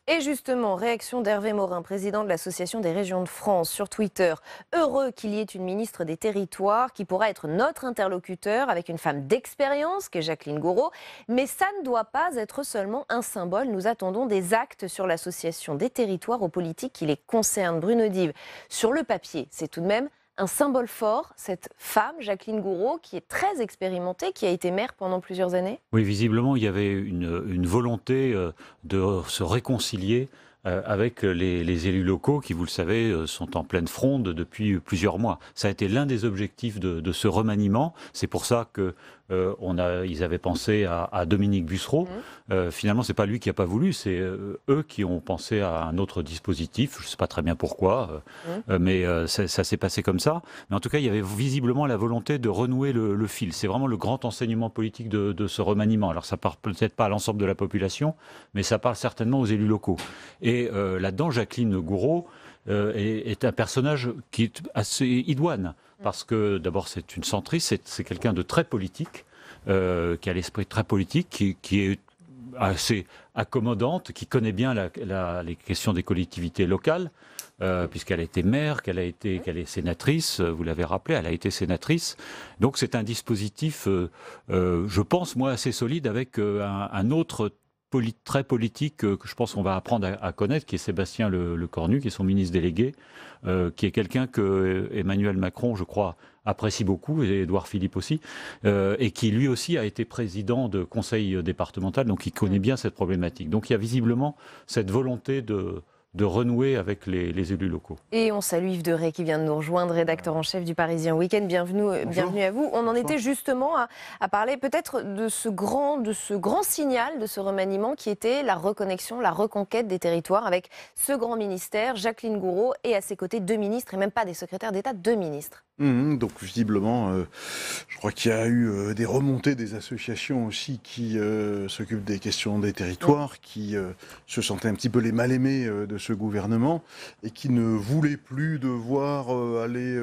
Et justement, réaction d'Hervé Morin, président de l'Association des régions de France, sur Twitter. Heureux qu'il y ait une ministre des Territoires qui pourra être notre interlocuteur avec une femme d'expérience, qu'est Jacqueline Gourault. Mais ça ne doit pas être seulement un symbole. Nous attendons des actes sur l'Association des Territoires aux politiques qui les concernent. Bruno Dive, sur le papier, c'est tout de même un symbole fort, cette femme, Jacqueline Gourault, qui est très expérimentée, qui a été maire pendant plusieurs années. Oui, visiblement, il y avait une volonté de se réconcilier avec les élus locaux qui, vous le savez, sont en pleine fronde depuis plusieurs mois. Ça a été l'un des objectifs de ce remaniement. C'est pour ça que ils avaient pensé à Dominique Bussereau. Finalement, c'est pas lui qui n'a pas voulu, c'est eux qui ont pensé à un autre dispositif. Je ne sais pas très bien pourquoi, mais ça s'est passé comme ça. Mais en tout cas, il y avait visiblement la volonté de renouer le fil. C'est vraiment le grand enseignement politique de ce remaniement. Alors, ça parle peut-être pas à l'ensemble de la population, mais ça parle certainement aux élus locaux. Et là-dedans, Jacqueline Gourault est un personnage qui est assez idoine. Parce que d'abord c'est une centriste, c'est quelqu'un de très politique, qui a l'esprit très politique, qui est assez accommodante, qui connaît bien les questions des collectivités locales, puisqu'elle a été maire, qu'elle est sénatrice, vous l'avez rappelé, elle a été sénatrice. Donc c'est un dispositif, je pense moi, assez solide avec un autre très politique que je pense qu'on va apprendre à connaître, qui est Sébastien Lecornu, qui est son ministre délégué, qui est quelqu'un que Emmanuel Macron, je crois, apprécie beaucoup, et Édouard Philippe aussi, et qui lui aussi a été président de conseil départemental, donc il connaît bien cette problématique. Donc il y a visiblement cette volonté de renouer avec les élus locaux. Et on salue Yves Deray qui vient de nous rejoindre, rédacteur en chef du Parisien Week-end. Bienvenue à vous. On en était justement à parler peut-être de ce grand signal, de ce remaniement qui était la reconnexion, la reconquête des territoires avec ce grand ministère, Jacqueline Gourault, et à ses côtés 2 ministres, et même pas des secrétaires d'État, 2 ministres. Donc visiblement, je crois qu'il y a eu des remontées des associations aussi qui s'occupent des questions des territoires, qui se sentaient un petit peu les mal-aimés de ce gouvernement et qui ne voulaient plus devoir aller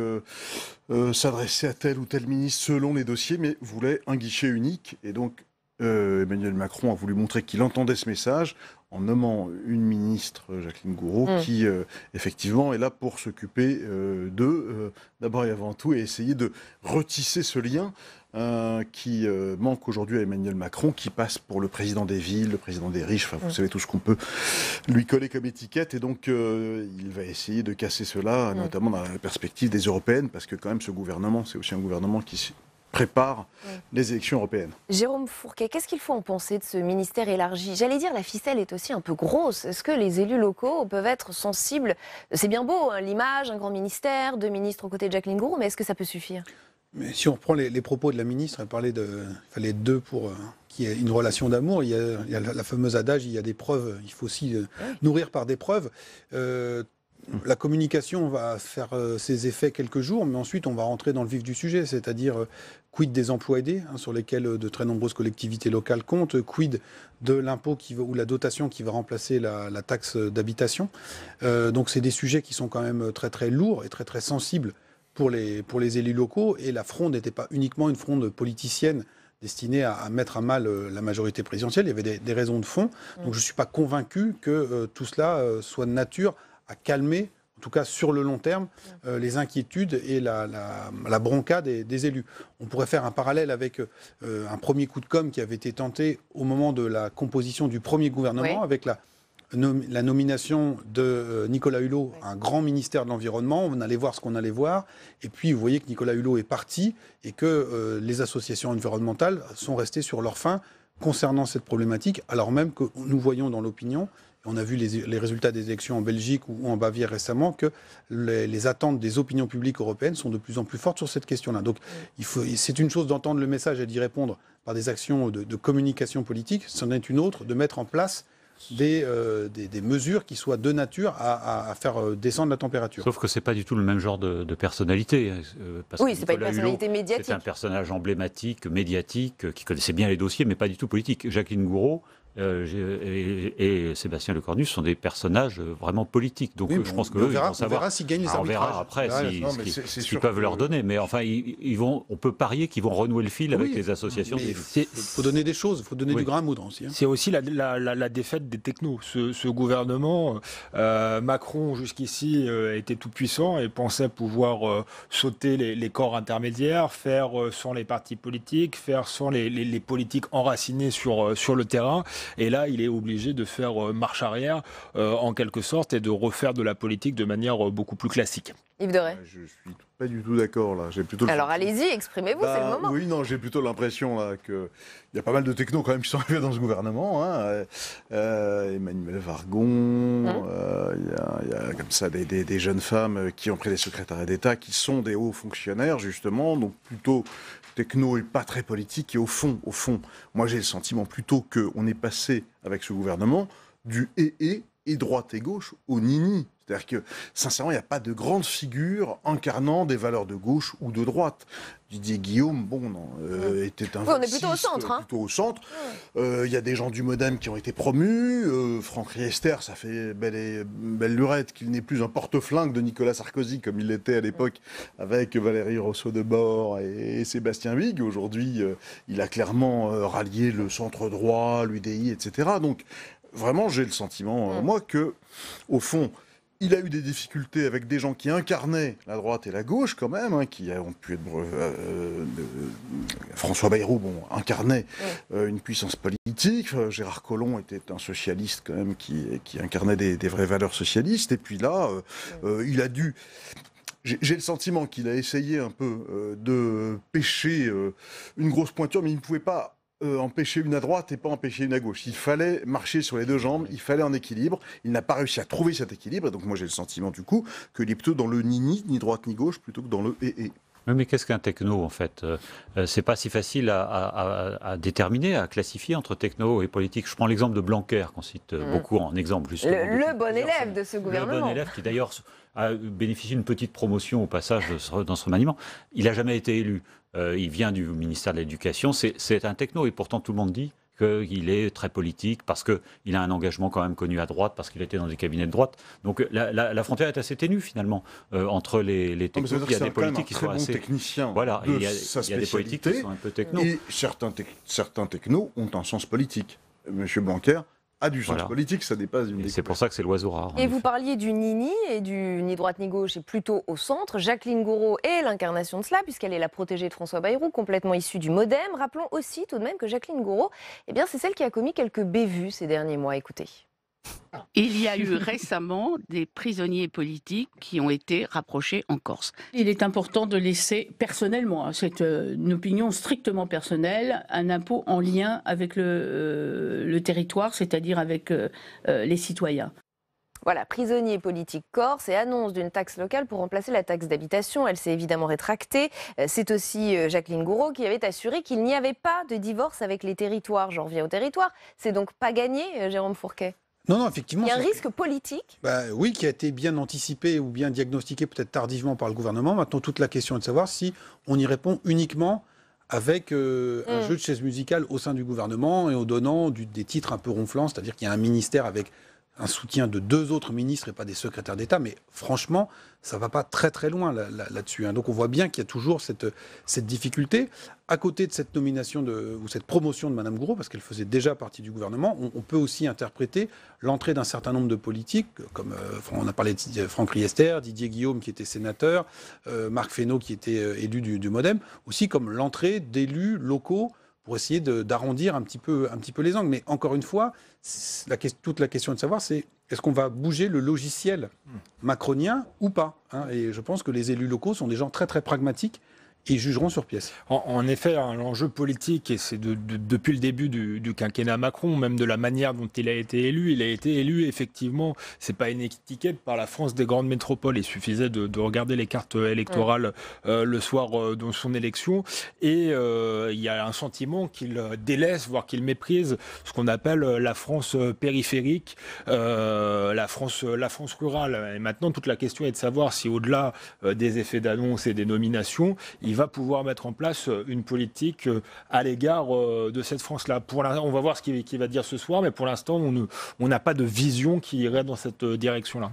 s'adresser à tel ou tel ministre selon les dossiers, mais voulaient un guichet unique. Et donc Emmanuel Macron a voulu montrer qu'il entendait ce message en nommant une ministre, Jacqueline Gourault, qui effectivement est là pour s'occuper d'eux, d'abord et avant tout, et essayer de retisser ce lien qui manque aujourd'hui à Emmanuel Macron, qui passe pour le président des villes, le président des riches, enfin, vous savez tout ce qu'on peut lui coller comme étiquette, et donc il va essayer de casser cela, notamment dans la perspective des européennes, parce que quand même ce gouvernement, c'est aussi un gouvernement qui prépare les élections européennes. Jérôme Fourquet, qu'est-ce qu'il faut en penser de ce ministère élargi? J'allais dire, la ficelle est aussi un peu grosse. Est-ce que les élus locaux peuvent être sensibles? C'est bien beau, hein, l'image, un grand ministère, 2 ministres aux côtés de Jacqueline Gourault, mais est-ce que ça peut suffire? Mais si on reprend les propos de la ministre, elle parlait il fallait 2 pour qu'il y ait une relation d'amour. Il y a la fameuse adage, il y a des preuves, il faut aussi nourrir par des preuves. La communication va faire ses effets quelques jours, mais ensuite on va rentrer dans le vif du sujet, c'est-à-dire quid des emplois aidés, sur lesquels de très nombreuses collectivités locales comptent, quid de l'impôt ou la dotation qui va remplacer la taxe d'habitation. Donc c'est des sujets qui sont quand même très très lourds et très très sensibles pour les élus locaux, et la fronde n'était pas uniquement une fronde politicienne destinée à mettre à mal la majorité présidentielle, il y avait des raisons de fond. Donc je ne suis pas convaincu que tout cela soit de nature à calmer, en tout cas sur le long terme, les inquiétudes et la bronca des élus. On pourrait faire un parallèle avec un premier coup de com' qui avait été tenté au moment de la composition du premier gouvernement, avec la nomination de Nicolas Hulot à un grand ministère de l'Environnement. On allait voir ce qu'on allait voir. Et puis, vous voyez que Nicolas Hulot est parti et que les associations environnementales sont restées sur leur faim concernant cette problématique, alors même que nous voyons dans l'opinion, on a vu les résultats des élections en Belgique ou en Bavière récemment, que les attentes des opinions publiques européennes sont de plus en plus fortes sur cette question-là. Donc c'est une chose d'entendre le message et d'y répondre par des actions de communication politique, c'en est une autre de mettre en place des mesures qui soient de nature à faire descendre la température. Sauf que ce n'est pas du tout le même genre de personnalité. Parce que ce n'est pas une personnalité médiatique. C'est un personnage emblématique, médiatique, qui connaissait bien les dossiers, mais pas du tout politique. Jacqueline Gourault et Sébastien Lecornu sont des personnages vraiment politiques. Donc je pense que on verra s'ils gagnent les arbitrages. On verra après ce qu'ils peuvent leur donner. Mais enfin, on peut parier qu'ils vont renouer le fil avec les associations. Il faut donner des choses, il faut donner du grain à moudre aussi. C'est aussi la défaite des technos. Ce gouvernement, Macron jusqu'ici était tout puissant et pensait pouvoir sauter les corps intermédiaires, faire sans les partis politiques, faire sans les politiques enracinés sur le terrain. Et là, il est obligé de faire marche arrière, en quelque sorte, et de refaire de la politique de manière beaucoup plus classique. Yves Deray. Je suis pas du tout d'accord là. Alors allez-y, exprimez-vous, c'est le moment. Oui, non, j'ai plutôt l'impression là qu'il y a pas mal de technos quand même qui sont arrivés dans ce gouvernement. Emmanuel Vargon, il y a comme ça des jeunes femmes qui ont pris des secrétariats d'État, qui sont des hauts fonctionnaires justement, donc plutôt techno et pas très politique. Et au fond, moi j'ai le sentiment plutôt qu'on est passé avec ce gouvernement du et droite et gauche au nini. C'est-à-dire que, sincèrement, il n'y a pas de grande figure incarnant des valeurs de gauche ou de droite. Didier Guillaume, était un on est plutôt au centre. Plutôt au centre. Il y a des gens du MoDem qui ont été promus. Franck Riester, ça fait belle lurette qu'il n'est plus un porte-flingue de Nicolas Sarkozy comme il l'était à l'époque avec Valérie Rousseau-Debord et Sébastien Huyghe. Aujourd'hui, il a clairement rallié le centre-droit, l'UDI, etc. Donc, vraiment, j'ai le sentiment, moi, que, au fond, Il a eu des difficultés avec des gens qui incarnaient la droite et la gauche, quand même, hein, qui ont pu être... François Bayrou, incarnait une puissance politique. Gérard Collomb était un socialiste, quand même, qui incarnait des vraies valeurs socialistes. Et puis là, il a dû... J'ai le sentiment qu'il a essayé un peu de pêcher une grosse pointure, mais il ne pouvait pas empêcher une à droite et pas empêcher une à gauche. Il fallait marcher sur les deux jambes, il fallait un équilibre. Il n'a pas réussi à trouver cet équilibre. Et donc moi j'ai le sentiment du coup qu'il est plutôt dans le ni droite ni gauche plutôt que dans le et. Mais qu'est-ce qu'un techno en fait? C'est pas si facile à déterminer, à classifier entre techno et politique. Je prends l'exemple de Blanquer qu'on cite beaucoup en exemple. Le bon élève de ce gouvernement. Le bon élève qui d'ailleurs a bénéficié d'une petite promotion au passage dans ce remaniement. Il n'a jamais été élu. Il vient du ministère de l'Éducation. C'est un techno et pourtant tout le monde dit qu'il est très politique parce qu'il a un engagement quand même connu à droite, parce qu'il était dans des cabinets de droite. Donc la frontière est assez ténue finalement entre les technos. Il y a des politiques qui sont assez... technicien. Voilà, il y a des politiques qui sont un peu techno. Et certains technos ont un sens politique. Monsieur Blanquer a du sens politique, ça dépasse une. C'est pour ça que c'est l'oiseau rare. Et vous parliez du ni-ni et du ni droite ni gauche, et plutôt au centre. Jacqueline Gourault est l'incarnation de cela, puisqu'elle est la protégée de François Bayrou, complètement issue du MoDem. Rappelons aussi tout de même que Jacqueline Gourault, c'est celle qui a commis quelques bévues ces derniers mois. Écoutez. Il y a eu récemment des prisonniers politiques qui ont été rapprochés en Corse. Il est important de laisser personnellement, c'est une opinion strictement personnelle, un impôt en lien avec le territoire, c'est-à-dire avec les citoyens. Voilà, prisonnier politique corse et annonce d'une taxe locale pour remplacer la taxe d'habitation. Elle s'est évidemment rétractée. C'est aussi Jacqueline Gourault qui avait assuré qu'il n'y avait pas de divorce avec les territoires. J'en reviens au territoire. C'est donc pas gagné, Jérôme Fourquet? Non, effectivement. Il y a un risque politique? Oui, qui a été bien anticipé ou bien diagnostiqué peut-être tardivement par le gouvernement. Maintenant, toute la question est de savoir si on y répond uniquement avec un jeu de chaises musicales au sein du gouvernement et au donnant des titres un peu ronflants, c'est-à-dire qu'il y a un ministère avec un soutien de 2 autres ministres et pas des secrétaires d'État, mais franchement, ça ne va pas très très loin là-dessus. Donc on voit bien qu'il y a toujours cette difficulté. À côté de cette nomination ou cette promotion de Mme Gourault, parce qu'elle faisait déjà partie du gouvernement, on peut aussi interpréter l'entrée d'un certain nombre de politiques, comme on a parlé de Franck Riester, Didier Guillaume qui était sénateur, Marc Fesneau qui était élu du MoDem, aussi comme l'entrée d'élus locaux pour essayer d'arrondir un petit peu les angles. Mais encore une fois, toute la question de savoir, c'est est-ce qu'on va bouger le logiciel macronien ou pas, hein? Et je pense que les élus locaux sont des gens très très pragmatiques et jugeront sur pièce. En effet, l'enjeu politique, et c'est depuis le début du quinquennat Macron, même de la manière dont il a été élu effectivement, c'est pas une étiquette par la France des grandes métropoles. Il suffisait de regarder les cartes électorales le soir de son élection, et il y a un sentiment qu'il délaisse, voire qu'il méprise ce qu'on appelle la France périphérique, la France rurale. Et maintenant, toute la question est de savoir si, au-delà des effets d'annonce et des nominations, il va pouvoir mettre en place une politique à l'égard de cette France-là. On va voir ce qu'il va dire ce soir, mais pour l'instant, on n'a pas de vision qui irait dans cette direction-là.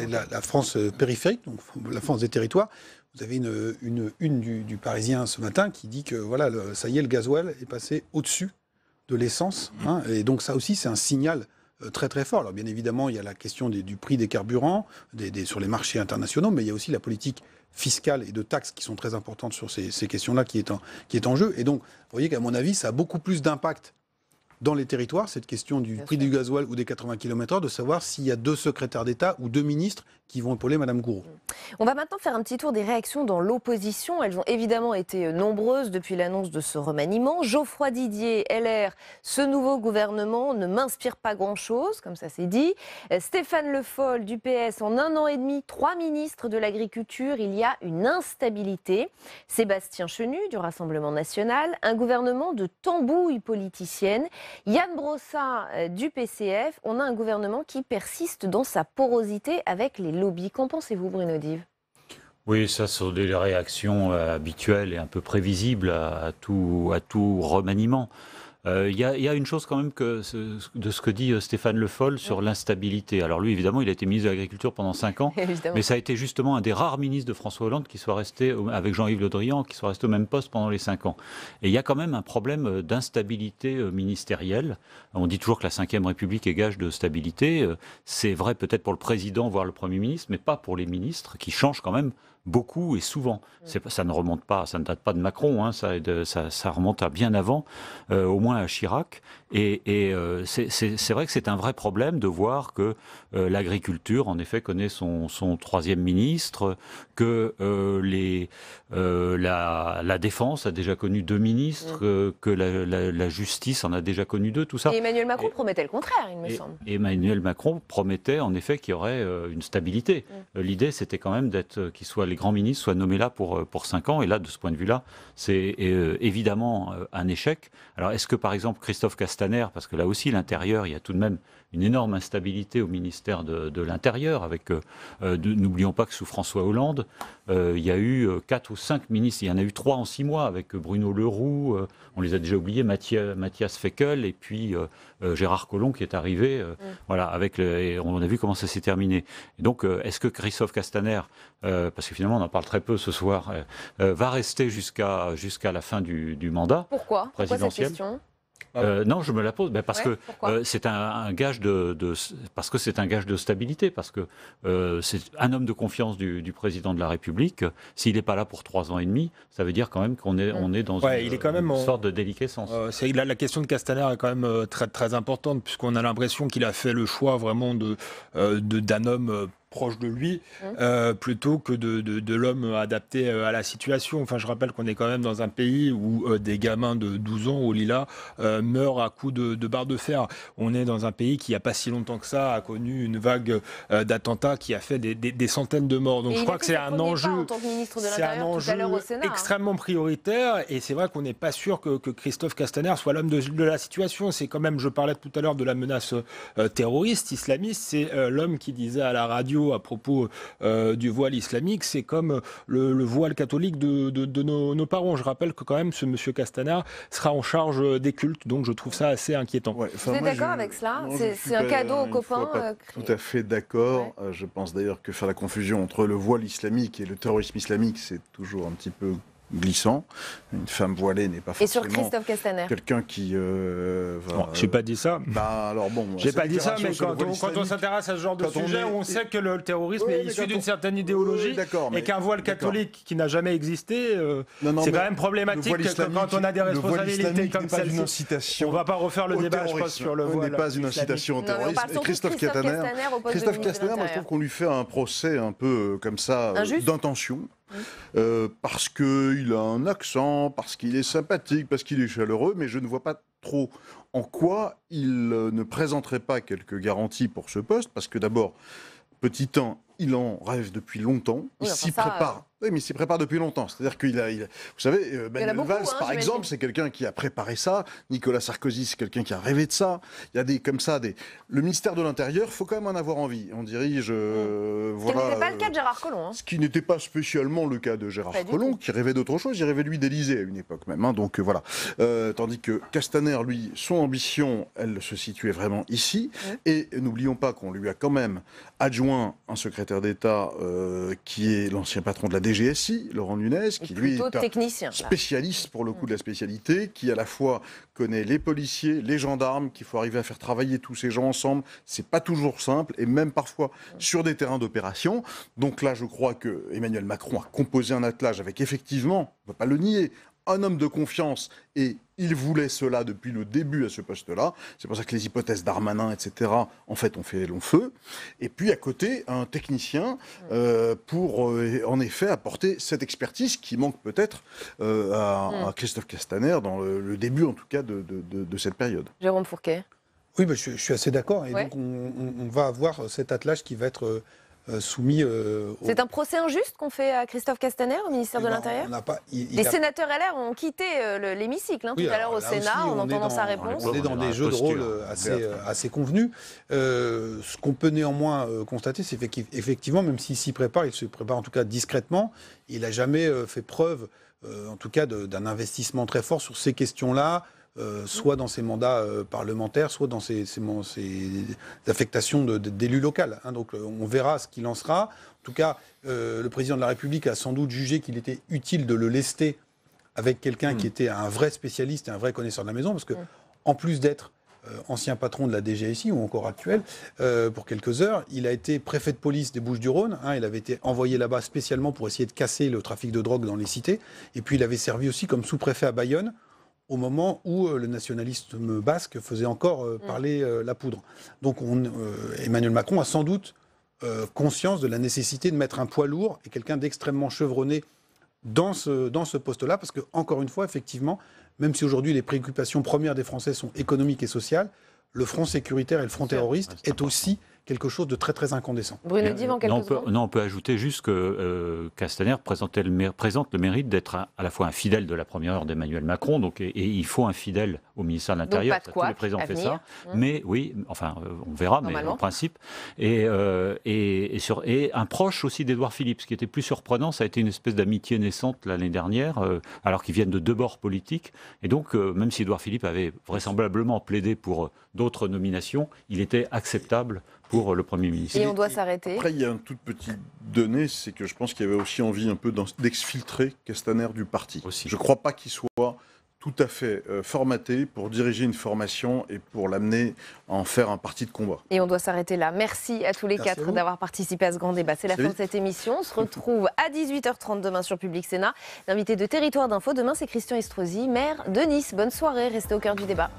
La France périphérique, donc la France des territoires, vous avez une du Parisien ce matin qui dit que voilà, ça y est, le gasoil est passé au-dessus de l'essence. Hein, et donc ça aussi, c'est un signal très très fort. Alors bien évidemment, il y a la question du prix des carburants sur les marchés internationaux, mais il y a aussi la politique fiscales et de taxes qui sont très importantes sur ces questions-là qui est en jeu. Et donc, vous voyez qu'à mon avis, ça a beaucoup plus d'impact dans les territoires, cette question du prix du gasoil ou des 80 km/h, de savoir s'il y a 2 secrétaires d'État ou 2 ministres qui vont épauler Mme Gourault. On va maintenant faire un petit tour des réactions dans l'opposition. Elles ont évidemment été nombreuses depuis l'annonce de ce remaniement. Geoffroy Didier, LR, ce nouveau gouvernement ne m'inspire pas grand-chose, comme ça c'est dit. Stéphane Le Foll du PS, en 1 an et demi, 3 ministres de l'Agriculture, il y a une instabilité. Sébastien Chenu du Rassemblement National, un gouvernement de tambouille politicienne. Yann Brossat du PCF, on a un gouvernement qui persiste dans sa porosité avec les lobbies. Qu'en pensez-vous, Bruno Dive ? Oui, ça sont des réactions habituelles et un peu prévisibles à tout remaniement. Il y a une chose quand même de ce que dit Stéphane Le Foll sur l'instabilité. Alors lui, évidemment, il a été ministre de l'Agriculture pendant 5 ans, mais ça a été justement un des rares ministres de François Hollande qui soit resté, avec Jean-Yves Le Drian, qui soit resté au même poste pendant les 5 ans. Et il y a quand même un problème d'instabilité ministérielle. On dit toujours que la Ve République est gage de stabilité. C'est vrai peut-être pour le président, voire le Premier ministre, mais pas pour les ministres, qui changent quand même beaucoup et souvent. Ça ne remonte pas, ça ne date pas de Macron, hein, ça remonte à bien avant, au moins à Chirac. Et c'est vrai que c'est un vrai problème de voir que l'agriculture, en effet, connaît son 3e ministre, que la défense a déjà connu 2 ministres, que la justice en a déjà connu 2, tout ça. Et Emmanuel Macron promettait le contraire, il me semble. Emmanuel Macron promettait, en effet, qu'il y aurait une stabilité. L'idée, c'était quand même les grands ministres soient nommés là pour 5 ans. Et là, de ce point de vue-là, c'est évidemment un échec. Alors, est-ce que, par exemple, Christophe Castaner, parce que là aussi, l'intérieur, il y a tout de même une énorme instabilité au ministère de l'Intérieur, n'oublions pas que sous François Hollande, il y a eu 4 ou 5 ministres, il y en a eu 3 en 6 mois, avec Bruno Le Roux, on les a déjà oubliés, Mathias Fekl, et puis Gérard Collomb qui est arrivé, voilà, et on a vu comment ça s'est terminé. Et donc, est-ce que Christophe Castaner, parce que finalement on en parle très peu ce soir, va rester jusqu'à la fin du mandat présidentiel? Pourquoi cette question ? Non, je me la pose parce que c'est un gage parce que c'est un gage de stabilité, parce que c'est un homme de confiance du président de la République. S'il n'est pas là pour 3 ans et demi, ça veut dire quand même qu'on est dans une sorte de déliquescence. La question de Castaner est quand même très, très importante, puisqu'on a l'impression qu'il a fait le choix vraiment d'un homme proche de lui, plutôt que de l'homme adapté à la situation. Enfin, je rappelle qu'on est quand même dans un pays où des gamins de 12 ans au Lila meurent à coups de barre de fer. On est dans un pays qui, il n'y a pas si longtemps que ça, a connu une vague d'attentats qui a fait des centaines de morts. Donc je crois que c'est un enjeu, extrêmement prioritaire, et c'est vrai qu'on n'est pas sûr que Christophe Castaner soit l'homme de la situation. C'est quand même, je parlais tout à l'heure de la menace terroriste, islamiste, c'est l'homme qui disait à la radio à propos du voile islamique, c'est comme le voile catholique de nos parents. Je rappelle que quand même ce monsieur Castaner sera en charge des cultes, donc je trouve ça assez inquiétant. Vous êtes d'accord avec cela? C'est un cadeau aux copains? Tout à fait d'accord. Je pense d'ailleurs que faire la confusion entre le voile islamique et le terrorisme islamique, c'est toujours un petit peu glissant. Une femme voilée n'est pas forcément... Et sur Christophe Castaner, quelqu'un qui va... Je n'ai pas dit ça. Alors bon, j'ai pas dit ça, mais quand on s'intéresse à ce genre de sujet, on sait que le terrorisme est issu d'une certaine idéologie, et qu'un voile catholique qui n'a jamais existé, c'est quand même problématique quand on a des responsabilités comme celle-ci. On ne va pas refaire le débat, je pense, sur le voile. Ce n'est pas une incitation au terrorisme. Et Christophe Castaner, moi je trouve qu'on lui fait un procès un peu comme ça, d'intention. Parce qu'il a un accent, parce qu'il est sympathique, parce qu'il est chaleureux, mais je ne vois pas trop en quoi il ne présenterait pas quelques garanties pour ce poste, parce que d'abord, petit 1, il en rêve depuis longtemps, il s'y prépare. Oui, mais il s'y prépare depuis longtemps. C'est-à-dire qu'il a... Vous savez, Manuel Valls, par exemple, c'est quelqu'un qui a préparé ça. Nicolas Sarkozy, c'est quelqu'un qui a rêvé de ça. Il y a comme ça Le ministère de l'Intérieur, il faut quand même en avoir envie. On dirige... voilà, ce qui n'était pas le cas de Gérard Collomb. Hein. Ce qui n'était pas spécialement le cas de Gérard Collomb, qui rêvait d'autre chose. Il rêvait, lui, d'Élysée à une époque même. Hein, donc voilà. Tandis que Castaner, lui, son ambition, elle se situait vraiment ici. Et n'oublions pas qu'on lui a quand même adjoint un secrétaire d'État qui est l'ancien patron de la DGSI, Laurent Nunez, qui lui est un spécialiste pour le coup de la spécialité, qui à la fois connaît les policiers, les gendarmes, qu'il faut arriver à faire travailler tous ces gens ensemble. C'est pas toujours simple, et même parfois sur des terrains d'opération. Donc là, je crois que Emmanuel Macron a composé un attelage avec effectivement, on ne peut pas le nier, un homme de confiance, et il voulait cela depuis le début à ce poste-là. C'est pour ça que les hypothèses Darmanin, etc., en fait, ont fait long feu. Et puis, à côté, un technicien pour, en effet, apporter cette expertise qui manque peut-être à Christophe Castaner dans le début, en tout cas, de cette période. Jérôme Fourquet. Oui, je suis assez d'accord. Et donc, on va avoir cet attelage qui va être... soumis C'est un procès injuste qu'on fait à Christophe Castaner au ministère de l'Intérieur. Les sénateurs LR ont quitté l'hémicycle tout à l'heure au Sénat en entendant sa réponse. On est dans des jeux de rôle assez convenus. Ce qu'on peut néanmoins constater, c'est qu'effectivement, même s'il s'y prépare, il se prépare en tout cas discrètement. Il n'a jamais fait preuve, en tout cas, d'un investissement très fort sur ces questions-là, soit dans ses mandats parlementaires, soit dans ses affectations d'élu local. Hein. Donc on verra ce qu'il en sera. En tout cas, le président de la République a sans doute jugé qu'il était utile de le lester avec quelqu'un qui était un vrai spécialiste et un vrai connaisseur de la maison, parce que en plus d'être ancien patron de la DGSI, ou encore actuel, pour quelques heures, il a été préfet de police des Bouches-du-Rhône. Hein, il avait été envoyé là-bas spécialement pour essayer de casser le trafic de drogue dans les cités. Et puis il avait servi aussi comme sous-préfet à Bayonne, au moment où le nationalisme basque faisait encore parler la poudre. Donc Emmanuel Macron a sans doute conscience de la nécessité de mettre un poids lourd et quelqu'un d'extrêmement chevronné dans ce poste-là, parce que, encore une fois, effectivement, même si aujourd'hui les préoccupations premières des Français sont économiques et sociales, le front sécuritaire et le front terroriste est aussi quelque chose de très très incandescent. Bruno Dive, en quelques secondes. On peut ajouter juste que Castaner présente le mérite d'être à la fois un fidèle de la première heure d'Emmanuel Macron, donc, et il faut un fidèle au ministère de l'Intérieur. Tous les présidents font ça. Mais oui, enfin, on verra, mais en principe. Et un proche aussi d'Édouard Philippe. Ce qui était plus surprenant, ça a été une espèce d'amitié naissante l'année dernière, alors qu'ils viennent de deux bords politiques. Et donc, même si Édouard Philippe avait vraisemblablement plaidé pour d'autres nominations, il était acceptable pour le Premier ministre. Et on doit s'arrêter. Après, il y a une toute petite donnée, c'est que je pense qu'il y avait aussi envie un peu d'exfiltrer Castaner du parti. Aussi. Je ne crois pas qu'il soit tout à fait formaté pour diriger une formation et pour l'amener à en faire un parti de combat. Et on doit s'arrêter là. Merci à tous les quatre d'avoir participé à ce grand débat. C'est la fin de cette émission. On se retrouve à 18h30 demain sur Public Sénat. L'invité de Territoire d'Info demain, c'est Christian Estrosi, maire de Nice. Bonne soirée, restez au cœur du débat.